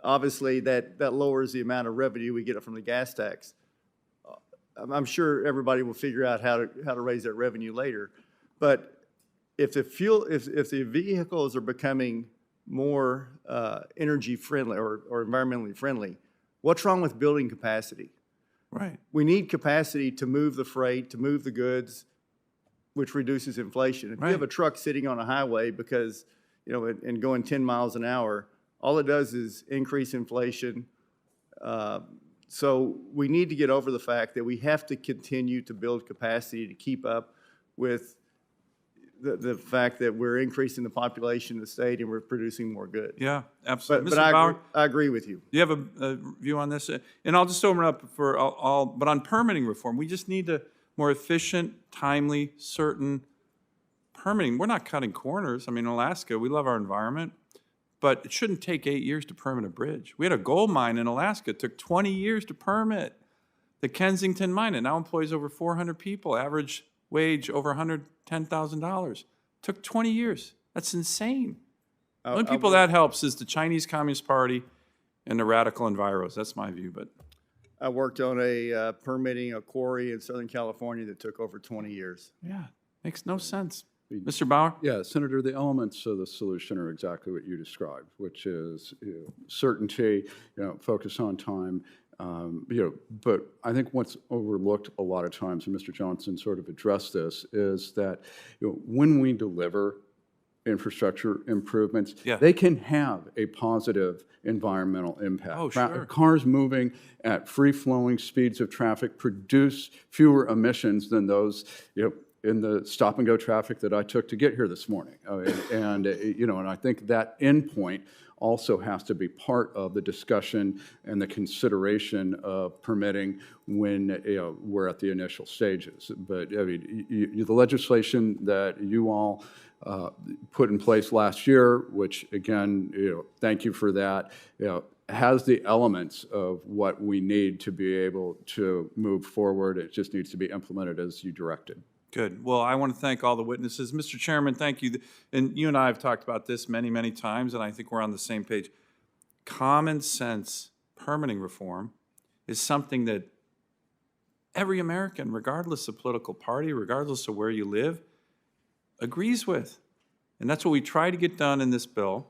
Obviously, that lowers the amount of revenue we get from the gas tax. I'm sure everybody will figure out how to raise that revenue later. But if the vehicles are becoming more energy friendly or environmentally friendly, what's wrong with building capacity? Right. We need capacity to move the freight, to move the goods, which reduces inflation. If you have a truck sitting on a highway because, and going 10 miles an hour, all it does is increase inflation. So we need to get over the fact that we have to continue to build capacity to keep up with the fact that we're increasing the population of the state and we're producing more goods. Yeah, absolutely. But Mr. Bauer, I agree with you. do you have a view on this? And I'll just open it up for all, but on permitting reform, we just need a more efficient, timely, certain permitting. We're not cutting corners. I mean, in Alaska, we love our environment, but it shouldn't take 8 years to permit a bridge. We had a gold mine in Alaska. It took 20 years to permit. The Kensington mine, it now employs over 400 people, average wage over $110,000. Took 20 years. That's insane. The only people that helps is the Chinese Communist Party and the radical enviros. That's my view, but. I worked on permitting a quarry in Southern California that took over 20 years. Yeah, makes no sense. Mr. Bauer? Yeah, Senator, the elements of the solution are exactly what you described, which is certainty, focus on time, but I think what's overlooked a lot of times, and Mr. Johnson sort of addressed this, is that when we deliver infrastructure improvements, they can have a positive environmental impact. Oh, sure. Cars moving at free-flowing speeds of traffic produce fewer emissions than those, in the stop-and-go traffic that I took to get here this morning. And I think that endpoint also has to be part of the discussion and the consideration of permitting when we're at the initial stages. But I mean, the legislation that you all put in place last year, which again, thank you for that, has the elements of what we need to be able to move forward. It just needs to be implemented as you directed. Good. Well, I want to thank all the witnesses. Mr. Chairman, thank you. And you and I have talked about this many, many times, and I think we're on the same page. Common sense permitting reform is something that every American, regardless of political party, regardless of where you live, agrees with. And that's what we try to get done in this bill.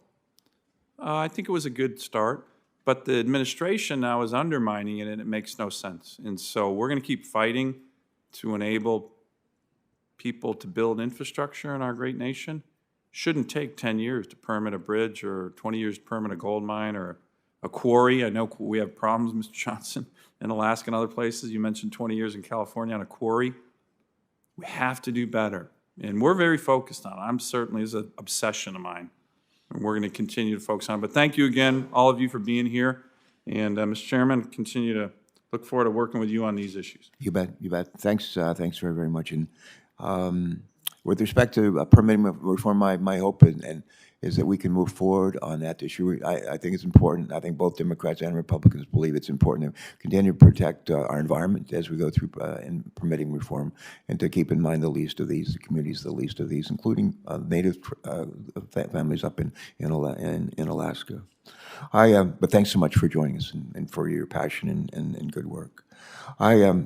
I think it was a good start, but the administration now is undermining it, and it makes no sense. And so we're going to keep fighting to enable people to build infrastructure in our great nation. Shouldn't take 10 years to permit a bridge or 20 years to permit a gold mine or a quarry. I know we have problems, Mr. Johnson, in Alaska and other places. You mentioned 20 years in California on a quarry. We have to do better. And we're very focused on it. I'm certainly, it's an obsession of mine. And we're going to continue to focus on it. But thank you again, all of you, for being here. And Mr. Chairman, continue to look forward to working with you on these issues. You bet, you bet. Thanks very, very much. And with respect to permitting reform, my hope is that we can move forward on that issue. I think it's important. I think both Democrats and Republicans believe it's important to continue to protect our environment as we go through in permitting reform, and to keep in mind the least of these, the communities the least of these, including Native families up in Alaska. But thanks so much for joining us and for your passion and good work. I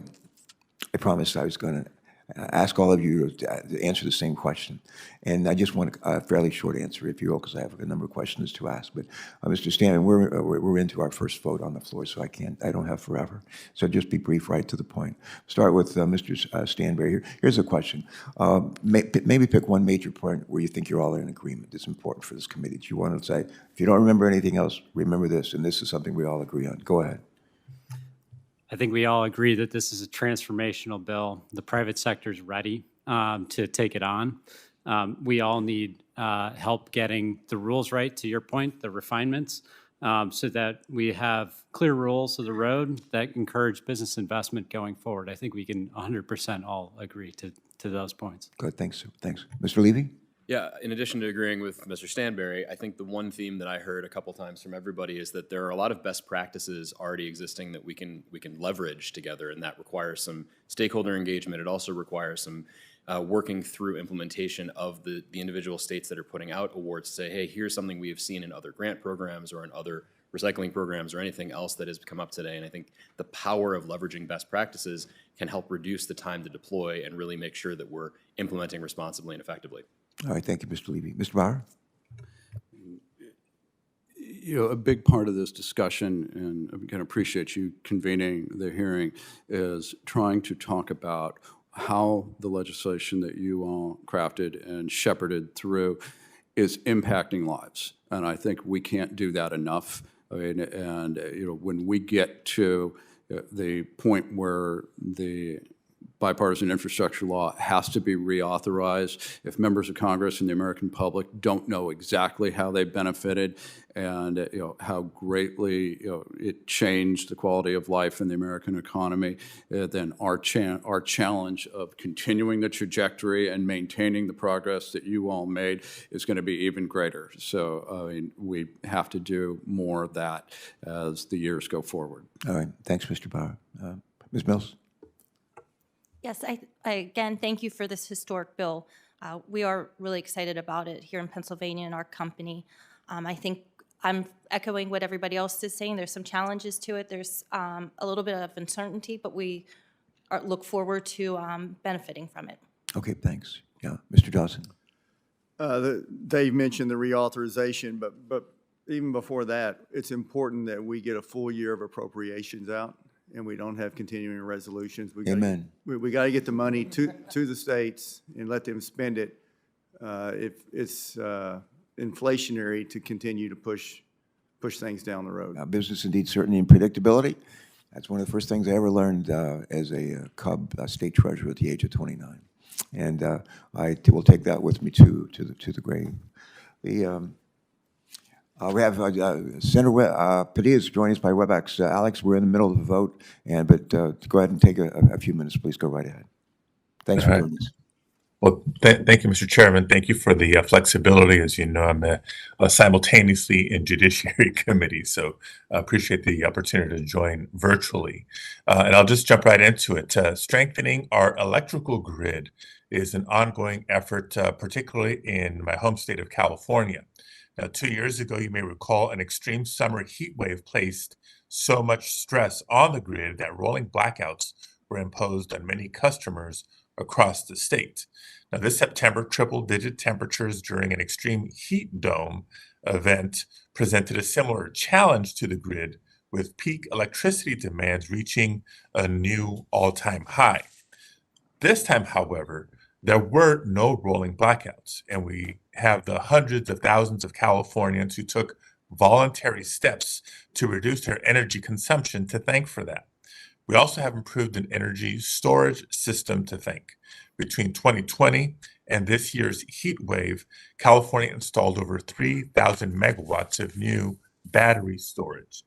promised I was going to ask all of you to answer the same question. And I just want a fairly short answer, if you will, because I have a number of questions to ask. But Mr. Stanton, we're into our first vote on the floor, so I don't have forever. So just be brief, right to the point. Start with Mr. Stanberry. Here's a question. Maybe pick one major point where you think you're all in agreement that's important for this committee. Do you want to say, if you don't remember anything else, remember this, and this is something we all agree on. Go ahead. I think we all agree that this is a transformational bill. The private sector is ready to take it on. We all need help getting the rules right, to your point, the refinements, so that we have clear rules of the road that encourage business investment going forward. I think we can 100% all agree to those points. Good, thanks. Mr. Levy? Yeah, in addition to agreeing with Mr. Stanberry, I think the one theme that I heard a couple times from everybody is that there are a lot of best practices already existing that we can leverage together, and that requires some stakeholder engagement. It also requires some working through implementation of the individual states that are putting out awards to say, hey, here's something we have seen in other grant programs or in other recycling programs or anything else that has come up today. And I think the power of leveraging best practices can help reduce the time to deploy and really make sure that we're implementing responsibly and effectively. All right, thank you, Mr. Levy. Mr. Bauer? You know, a big part of this discussion, and I can appreciate you convening the hearing, is trying to talk about how the legislation that you all crafted and shepherded through is impacting lives. And I think we can't do that enough. I mean, and you know, when we get to the point where the bipartisan infrastructure law has to be reauthorized, if members of Congress and the American public don't know exactly how they benefited and you know how greatly it changed the quality of life in the American economy, then our challenge of continuing the trajectory and maintaining the progress that you all made is going to be even greater. So I mean, we have to do more of that as the years go forward. All right, thanks, Mr. Bauer. Ms. Mills? Yes, I again, thank you for this historic bill. We are really excited about it here in Pennsylvania in our company. I think I'm echoing what everybody else is saying. There's some challenges to it. There's a little bit of uncertainty, but we look forward to benefiting from it. Okay, thanks. Yeah, Mr. Johnson? Dave mentioned the reauthorization, but even before that, it's important that we get a full year of appropriations out and we don't have continuing resolutions. Amen. We got to get the money to the states and let them spend it. If it's inflationary to continue to push things down the road. Business indeed certainty and predictability. That's one of the first things I ever learned as a Cub state treasurer at the age of 29. And I will take that with me to the grave. We have Senator Padilla is joining us by WebEx. Alex, we're in the middle of the vote, but go ahead and take a few minutes, please. Go right ahead. Thanks for joining us. Well, thank you, Mr. Chairman. Thank you for the flexibility. As you know, I'm simultaneously in Judiciary Committee, so I appreciate the opportunity to join virtually. And I'll just jump right into it. Strengthening our electrical grid is an ongoing effort, particularly in my home state of California. Now, 2 years ago, you may recall an extreme summer heat wave placed so much stress on the grid that rolling blackouts were imposed on many customers across the state. Now, this September, triple-digit temperatures during an extreme heat dome event presented a similar challenge to the grid, with peak electricity demands reaching a new all-time high. This time, however, there were no rolling blackouts, and we have the hundreds of thousands of Californians who took voluntary steps to reduce their energy consumption to thank for that. We also have improved an energy storage system to thank. Between 2020 and this year's heat wave, California installed over 3,000 megawatts of new battery storage.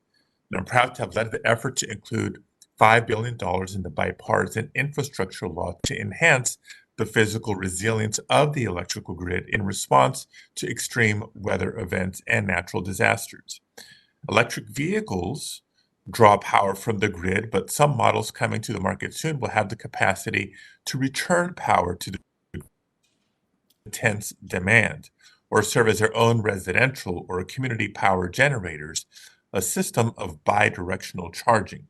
And I'm proud to have led the effort to include $5 billion in the Bipartisan Infrastructure Law to enhance the physical resilience of the electrical grid in response to extreme weather events and natural disasters. Electric vehicles draw power from the grid, but some models coming to the market soon will have the capacity to return power to the intense demand or serve as their own residential or community power generators, a system of bidirectional charging.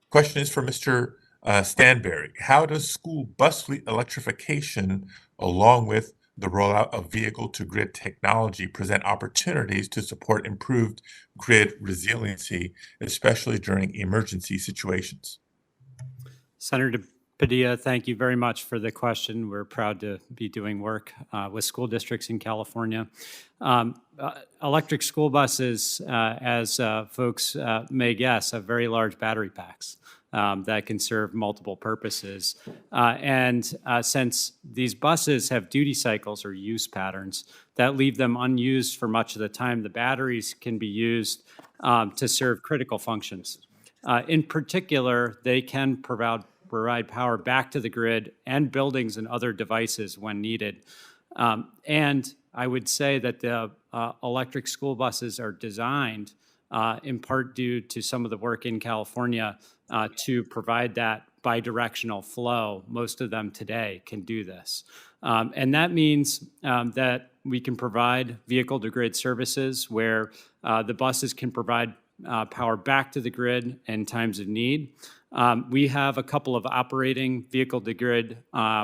Question is for Mr. Stanberry. How does school bus fleet electrification, along with the rollout of vehicle-to-grid technology, present opportunities to support improved grid resiliency, especially during emergency situations? Senator Padilla, thank you very much for the question. We're proud to be doing work with school districts in California. Electric school buses, as folks may guess, have very large battery packs that can serve multiple purposes. Since these buses have duty cycles or use patterns that leave them unused for much of the time, the batteries can be used to serve critical functions. In particular, they can provide power back to the grid and buildings and other devices when needed. And I would say that the electric school buses are designed in part due to some of the work in California to provide that bidirectional flow. Most of them today can do this. And that means that we can provide vehicle-to-grid services where the buses can provide power back to the grid in times of need. We have a couple of operating vehicle-to-grid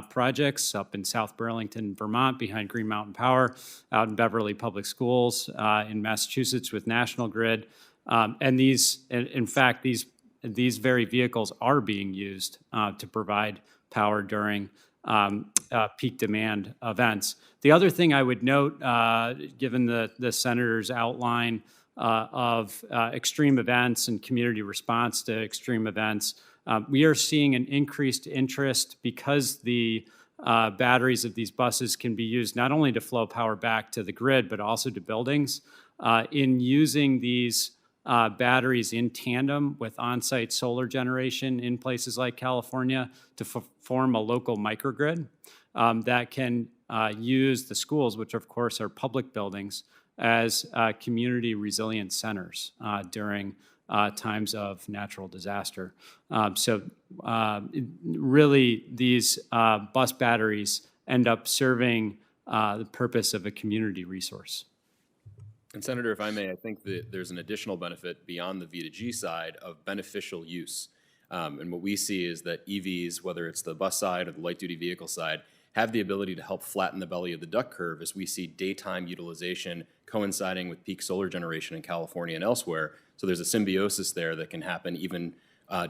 projects up in South Burlington, Vermont, behind Green Mountain Power, out in Beverly Public Schools in Massachusetts with National Grid. And in fact, these very vehicles are being used to provide power during peak demand events. The other thing I would note, given the senator's outline of extreme events and community response to extreme events, we are seeing an increased interest because the batteries of these buses can be used not only to flow power back to the grid, but also to buildings, in using these batteries in tandem with on-site solar generation in places like California to form a local microgrid that can use the schools, which of course are public buildings, as community resilient centers during times of natural disaster. Really, these bus batteries end up serving the purpose of a community resource. And Senator, if I may, I think that there's an additional benefit beyond the V2G side of beneficial use. And what we see is that EVs, whether it's the bus side or the light-duty vehicle side, have the ability to help flatten the belly of the duck curve as we see daytime utilization coinciding with peak solar generation in California and elsewhere. So there's a symbiosis there that can happen even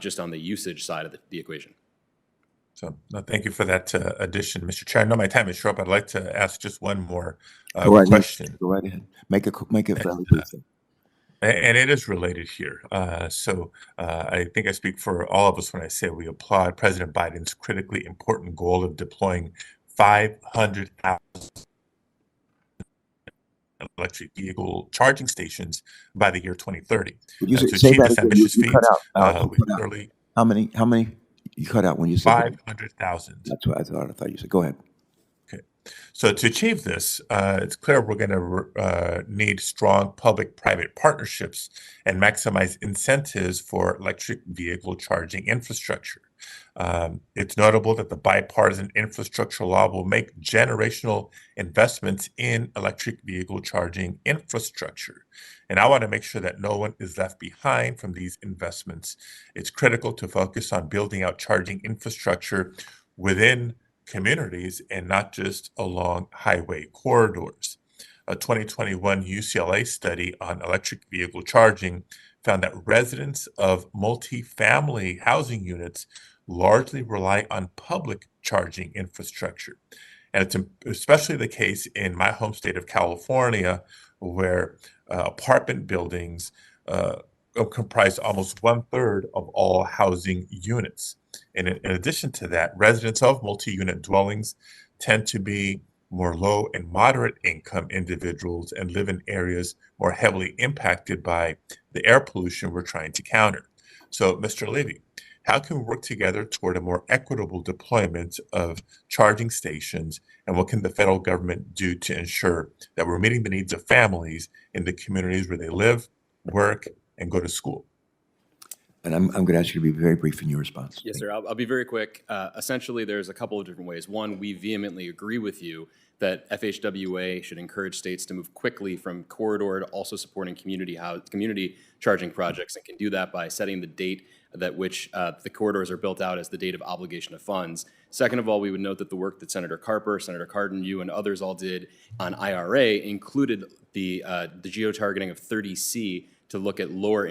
just on the usage side of the equation. So thank you for that addition, Mr. Chair. I know my time is short, but I'd like to ask just one more question. Go right ahead. Make it fairly brief. And it is related here. I think I speak for all of us when I say we applaud President Biden's critically important goal of deploying 500,000 electric vehicle charging stations by the year 2030. Would you to say achieve that this again? ambitious You feat, cut out. we clearly How many you cut out when you said 500,000. That's what I thought you said. Go ahead. Okay. So to achieve this, it's clear we're going to need strong public-private partnerships and maximize incentives for electric vehicle charging infrastructure. It's notable that the Bipartisan Infrastructure Law will make generational investments in electric vehicle charging infrastructure. And I want to make sure that no one is left behind from these investments. It's critical to focus on building out charging infrastructure within communities and not just along highway corridors. A 2021 UCLA study on electric vehicle charging found that residents of multifamily housing units largely rely on public charging infrastructure. And it's especially the case in my home state of California, where apartment buildings comprise almost 1/3 of all housing units. And in addition to that, residents of multi-unit dwellings tend to be more low and moderate income individuals and live in areas more heavily impacted by the air pollution we're trying to counter. So, Mr. Levy, how can we work together toward a more equitable deployment of charging stations, and what can the federal government do to ensure that we're meeting the needs of families in the communities where they live, work, and go to school? And I'm going to ask you to be very brief in your response. Yes, sir. I'll be very quick. Essentially, there's a couple of different ways. One, we vehemently agree with you that FHWA should encourage states to move quickly from corridor to also supporting community charging projects, and can do that by setting the date that which the corridors are built out as the date of obligation of funds. Second of all, we would note that the work that Senator Carper, Senator Cardin, you, and others all did on IRA included the geo-targeting of 30C to look at lower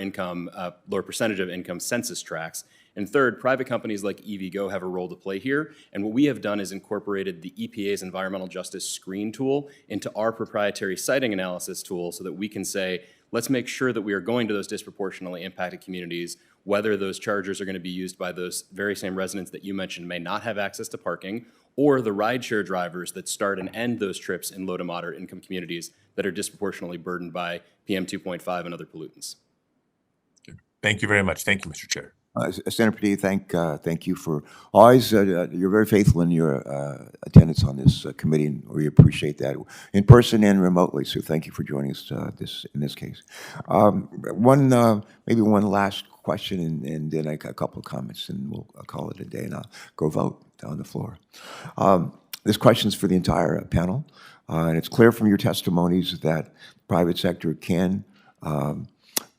percentage of income census tracts. And third, private companies like EVgo have a role to play here. And what we have done is incorporated the EPA's environmental justice screen tool into our proprietary siting analysis tool so that we can say, let's make sure that we are going to those disproportionately impacted communities, whether those chargers are going to be used by those very same residents that you mentioned may not have access to parking, or the rideshare drivers that start and end those trips in low to moderate income communities that are disproportionately burdened by PM 2.5 and other pollutants. Thank you very much. Thank you, Mr. Chair. Senator Padilla, thank you for always, you're very faithful in your attendance on this committee, and we appreciate that, in person and remotely, so thank you for joining us in this case. Maybe one last question, and then a couple of comments, and we'll call it a day, and I'll go vote on the floor. This question is for the entire panel, and it's clear from your testimonies that the private sector can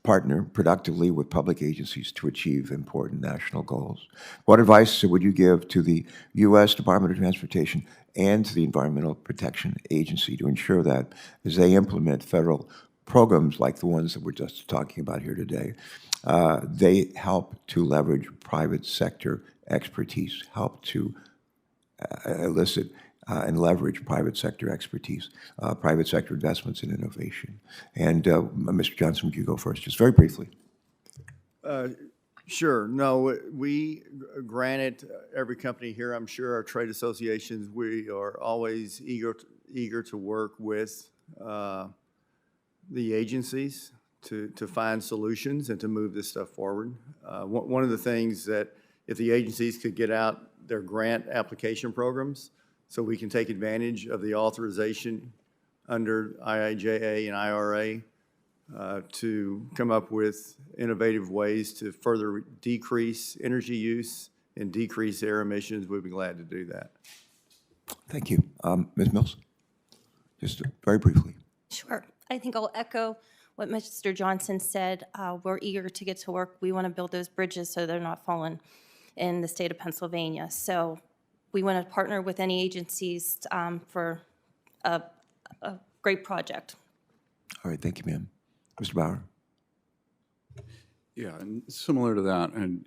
partner productively with public agencies to achieve important national goals. What advice would you give to the U.S. Department of Transportation and to the Environmental Protection Agency to ensure that as they implement federal programs like the ones that we're just talking about here today, they help to leverage private sector expertise, help to elicit and leverage private sector expertise, private sector investments in innovation. And Mr. Johnson, would you go first, just very briefly? Sure. No, we, granted, every company here, I'm sure our trade associations, we are always eager to work with the agencies to find solutions and to move this stuff forward. One of the things that if the agencies could get out their grant application programs, so we can take advantage of the authorization under IIJA and IRA to come up with innovative ways to further decrease energy use and decrease air emissions, we'd be glad to do that. Thank you. Ms. Mills, just very briefly. Sure. I think I'll echo what Mr. Johnson said. We're eager to get to work. We want to build those bridges so they're not falling in the state of Pennsylvania. So we want to partner with any agencies for a great project. All right, thank you, ma'am. Mr. Bauer. Yeah, and similar to that, and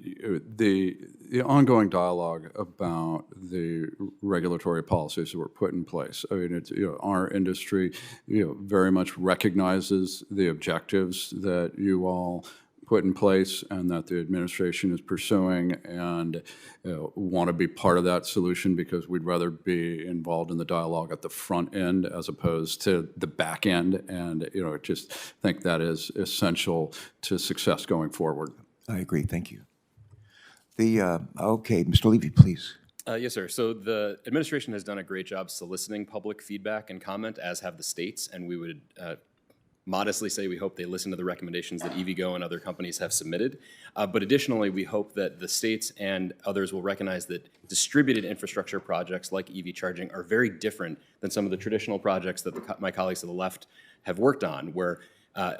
the ongoing dialogue about the regulatory policies that were put in place. I mean, it's, our industry, very much recognizes the objectives that you all put in place and that the administration is pursuing, and want to be part of that solution because we'd rather be involved in the dialogue at the front end as opposed to the back end, and just think that is essential to success going forward. I agree. Thank you. Okay, Mr. Levy, please. Yes, sir. So the administration has done a great job soliciting public feedback and comment, as have the states, and we would modestly say we hope they listen to the recommendations that EVgo and other companies have submitted. But additionally, we hope that the states and others will recognize that distributed infrastructure projects like EV charging are very different than some of the traditional projects that my colleagues to the left have worked on, where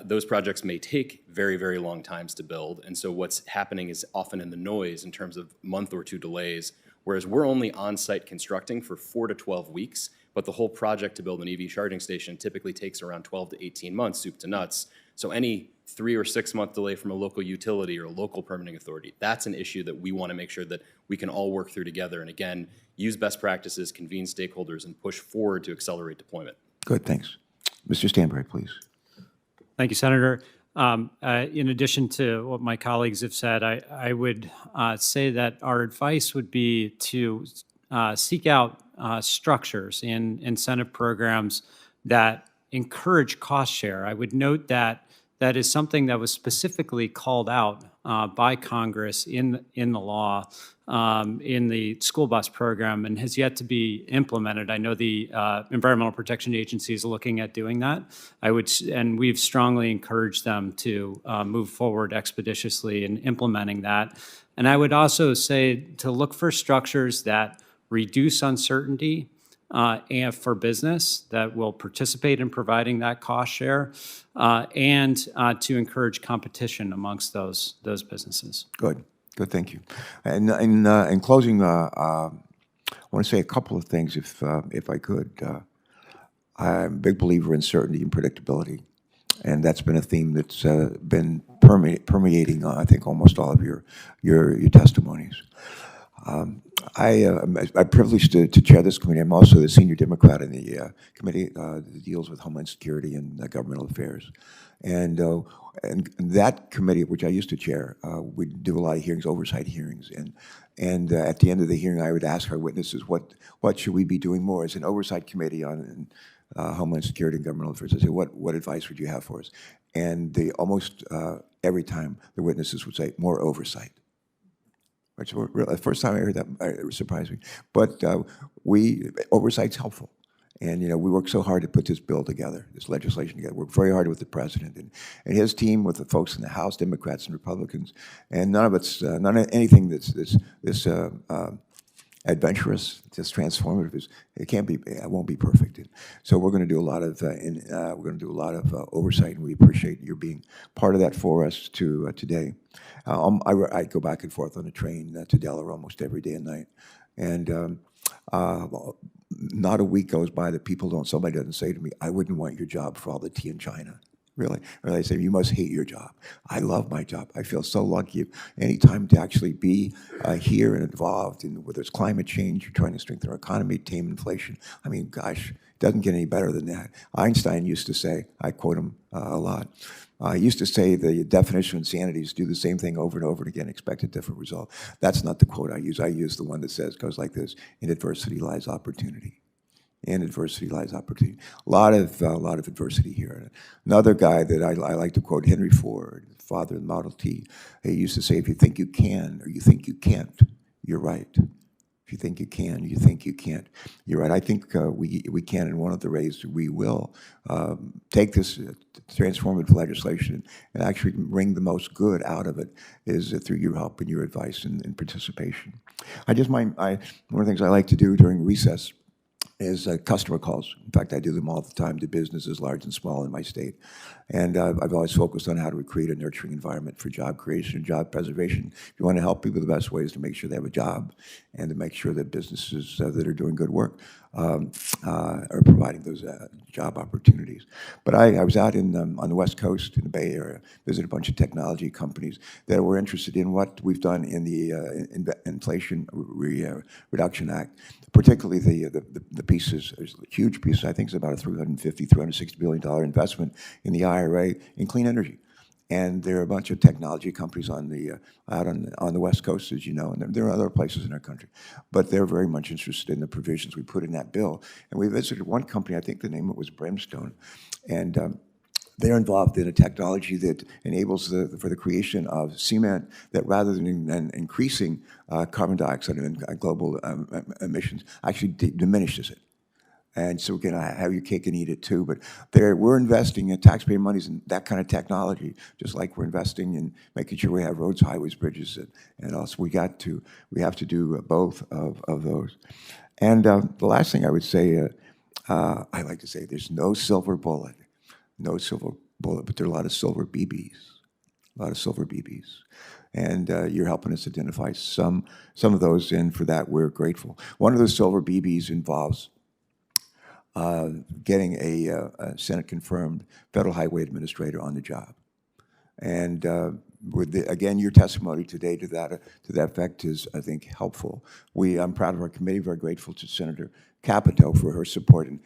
those projects may take very, very long times to build. And so what's happening is often in the noise in terms of month or two delays, whereas we're only on-site constructing for 4 to 12 weeks, but the whole project to build an EV charging station typically takes around 12 to 18 months, soup to nuts. So any 3 or 6 month delay from a local utility or a local permitting authority, that's an issue that we want to make sure that we can all work through together. And again, use best practices, convene stakeholders, and push forward to accelerate deployment. Good, thanks. Mr. Stanbury, please. Thank you, Senator. In addition to what my colleagues have said, I would say that our advice would be to seek out structures in incentive programs that encourage cost share. I would note that that is something that was specifically called out by Congress in the law in the school bus program and has yet to be implemented. I know the Environmental Protection Agency is looking at doing that. And we've strongly encouraged them to move forward expeditiously in implementing that. And I would also say to look for structures that reduce uncertainty and for business that will participate in providing that cost share, and to encourage competition amongst those businesses. Good, good, thank you. And in closing, I want to say a couple of things, if I could. I'm a big believer in certainty and predictability, and that's been a theme that's been permeating, I think, almost all of your testimonies. I'm privileged to chair this committee. I'm also the senior Democrat in the committee that deals with Homeland Security and governmental affairs. And that committee, which I used to chair, we do a lot of hearings, oversight hearings. And at the end of the hearing, I would ask our witnesses, what should we be doing more as an oversight committee on Homeland Security and governmental affairs? I say, what advice would you have for us? And almost every time, the witnesses would say, more oversight. Which were the first time I heard that, it surprised me. But oversight's helpful. And, we worked so hard to put this bill together, this legislation together. Worked very hard with the president and his team, with the folks in the House, Democrats and Republicans. And none of anything that's this adventurous, just transformative. It won't be perfect. So we're going to do a lot of, oversight, and we appreciate your being part of that for us today. I go back and forth on the train to Delaware almost every day and night, and not a week goes by that somebody doesn't say to me, "I wouldn't want your job for all the tea in China." Really. Or they say, "You must hate your job." I love my job. I feel so lucky. Any time to actually be here and involved in whether it's climate change, you're trying to strengthen our economy, tame inflation. I mean, gosh, it doesn't get any better than that. Einstein used to say, I quote him a lot, he used to say the definition of insanity is do the same thing over and over again, expect a different result. That's not the quote I use. I use the one that goes like this: in adversity lies opportunity. In adversity lies opportunity. A lot of adversity here. Another guy that I like to quote, Henry Ford, father of the Model T. He used to say, if you think you can or you think you can't, you're right. If you think you can, you think you can't, you're right. I think we can, and one of the ways we will take this transformative legislation and actually bring the most good out of it is through your help and your advice and participation. One of the things I like to do during recess is customer calls. In fact, I do them all the time to businesses large and small in my state. And I've always focused on how to create a nurturing environment for job creation and job preservation. If you want to help people, the best way is to make sure they have a job and to make sure that businesses that are doing good work are providing those job opportunities. But I was out on the West Coast in the Bay Area, visited a bunch of technology companies that were interested in what we've done in the Inflation Reduction Act, particularly the pieces, there's huge pieces. I think it's about a $360 billion investment in the IRA in clean energy. And there are a bunch of technology companies out on the West Coast, as you know, and there are other places in our country. But they're very much interested in the provisions we put in that bill. And we visited one company, I think the name of it was Brimstone, and they're involved in a technology that enables for the creation of cement that, rather than increasing carbon dioxide and global emissions, actually diminishes it. And so we're going to have your cake and eat it too. But we're investing in taxpayer monies in that kind of technology, just like we're investing in making sure we have roads, highways, bridges, and else. We have to do both of those. And the last thing I would say, I like to say, there's no silver bullet. No silver bullet, but there are a lot of silver BBs. A lot of silver BBs. And you're helping us identify some of those, and for that we're grateful. One of those silver BBs involves getting a Senate-confirmed federal highway administrator on the job. And again, your testimony today to that effect is, I think, helpful. I'm proud of our committee, very grateful to Senator Capito for her support. And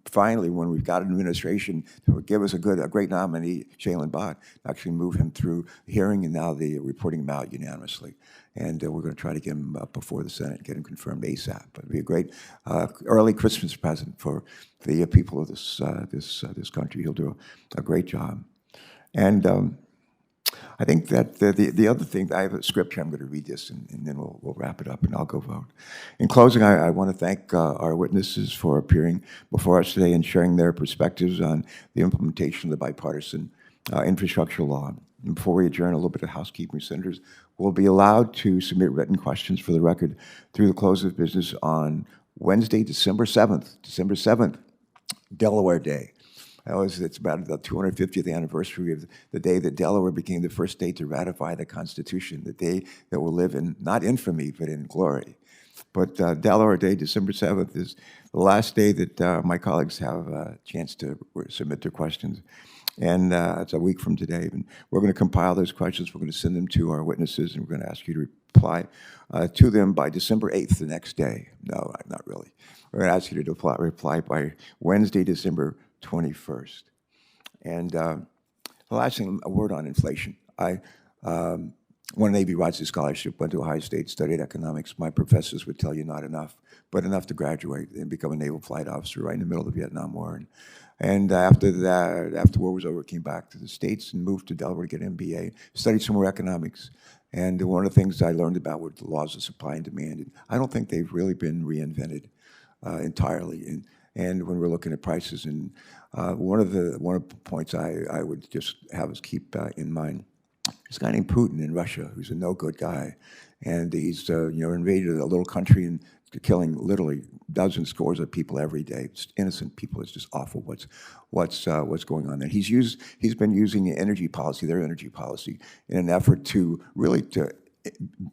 finally, when we've got an administration to give us a great nominee, Shailen Bhatt, actually move him through the hearing and now the reporting him out unanimously. And we're going to try to get him up before the Senate and get him confirmed ASAP. It'd be a great early Christmas present for the people of this country. He'll do a great job. And I think that the other thing, I have a script here, I'm going to read this, and then we'll wrap it up and I'll go vote. In closing, I want to thank our witnesses for appearing before us today and sharing their perspectives on the implementation of the Bipartisan Infrastructure Law. And before we adjourn, a little bit of housekeeping. Senators will be allowed to submit written questions for the record through the close of business on Wednesday, December 7th, Delaware Day. It's about the 250th anniversary of the day that Delaware became the first state to ratify the Constitution, the day that will live in, not infamy, but in glory. But Delaware Day, December 7th, is the last day that my colleagues have a chance to submit their questions. And it's a week from today. And we're going to compile those questions. We're going to send them to our witnesses, and we're going to ask you to reply to them by December 8th, the next day. No, not really. We're going to ask you to reply by Wednesday, December 21st. And the last thing, a word on inflation. I won a Navy ROTC scholarship, went to Ohio State, studied economics. My professors would tell you not enough, but enough to graduate and become a naval flight officer right in the middle of the Vietnam War. And after that, after war was over, came back to the States and moved to Delaware to get an MBA, studied some more economics. And one of the things I learned about were the laws of supply and demand. And I don't think they've really been reinvented entirely. And when we're looking at prices, and one of the points I would just have us keep in mind, there's a guy named Putin in Russia who's a no good guy, and he's invaded a little country and killing literally dozens, scores of people every day, just innocent people. It's just awful what's going on there. He's been using their energy policy, in an effort to really to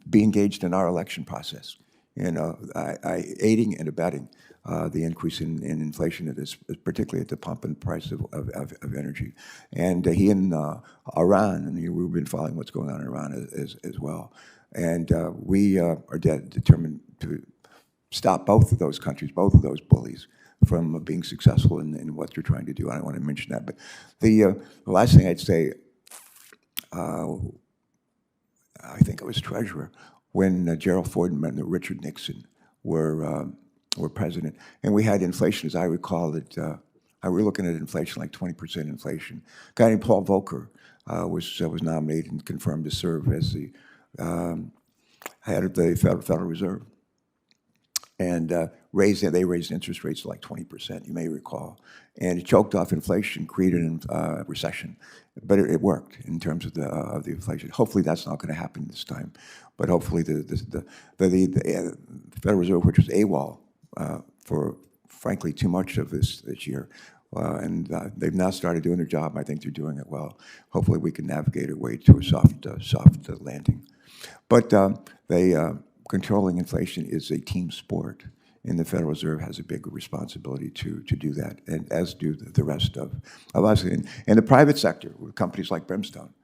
be engaged in our election process. Aiding and abetting the increase in inflation, particularly at the pump and price of energy. And he and Iran, and we've been following what's going on in Iran as well. And we are determined to stop both of those countries, both of those bullies, from being successful in what they're trying to do. I don't want to mention that. But the last thing I'd say, I think I was treasurer when Gerald Ford and Richard Nixon were president, and we had inflation, as I recall it. We were looking at inflation like 20% inflation. A guy named Paul Volcker was nominated and confirmed to serve as the head of the Federal Reserve, and they raised interest rates to like 20%. You may recall, and it choked off inflation, created a recession. But it worked in terms of the inflation. Hopefully, that's not going to happen this time. But hopefully, the Federal Reserve, which was AWOL for frankly too much of this year, and they've now started doing their job. I think they're doing it well. Hopefully, we can navigate our way to a soft landing. But controlling inflation is a team sport, and the Federal Reserve has a big responsibility to do that, and as do the rest of us. And the private sector, companies like Brimstone,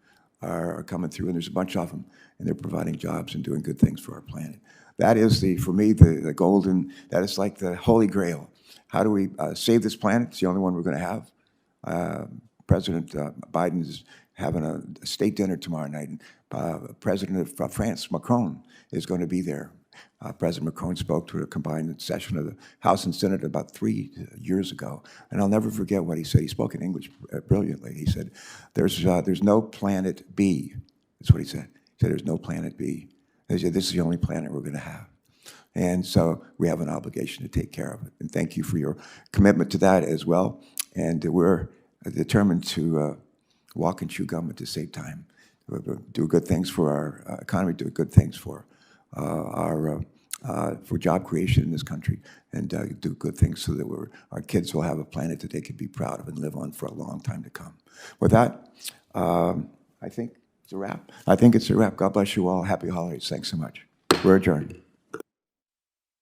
are coming through, and there's a bunch of them, and they're providing jobs and doing good things for our planet. That is, for me, the golden, that is like the holy grail. How do we save this planet? It's the only one we're going to have. President Biden is having a state dinner tomorrow night, and President of France, Macron, is going to be there. President Macron spoke to a combined session of the House and Senate about 3 years ago, and I'll never forget what he said. He spoke in English brilliantly. He said, "There's no planet B." That's what he said. He said, "There's no planet B." He said, "This is the only planet we're going to have." And so we have an obligation to take care of it. And thank you for your commitment to that as well. And we're determined to walk and chew gum at the same time. Do good things for our economy, do good things for for job creation in this country, and do good things so that our kids will have a planet that they can be proud of and live on for a long time to come. With that, I think it's a wrap. God bless you all. Happy holidays. Thanks so much. We're adjourned.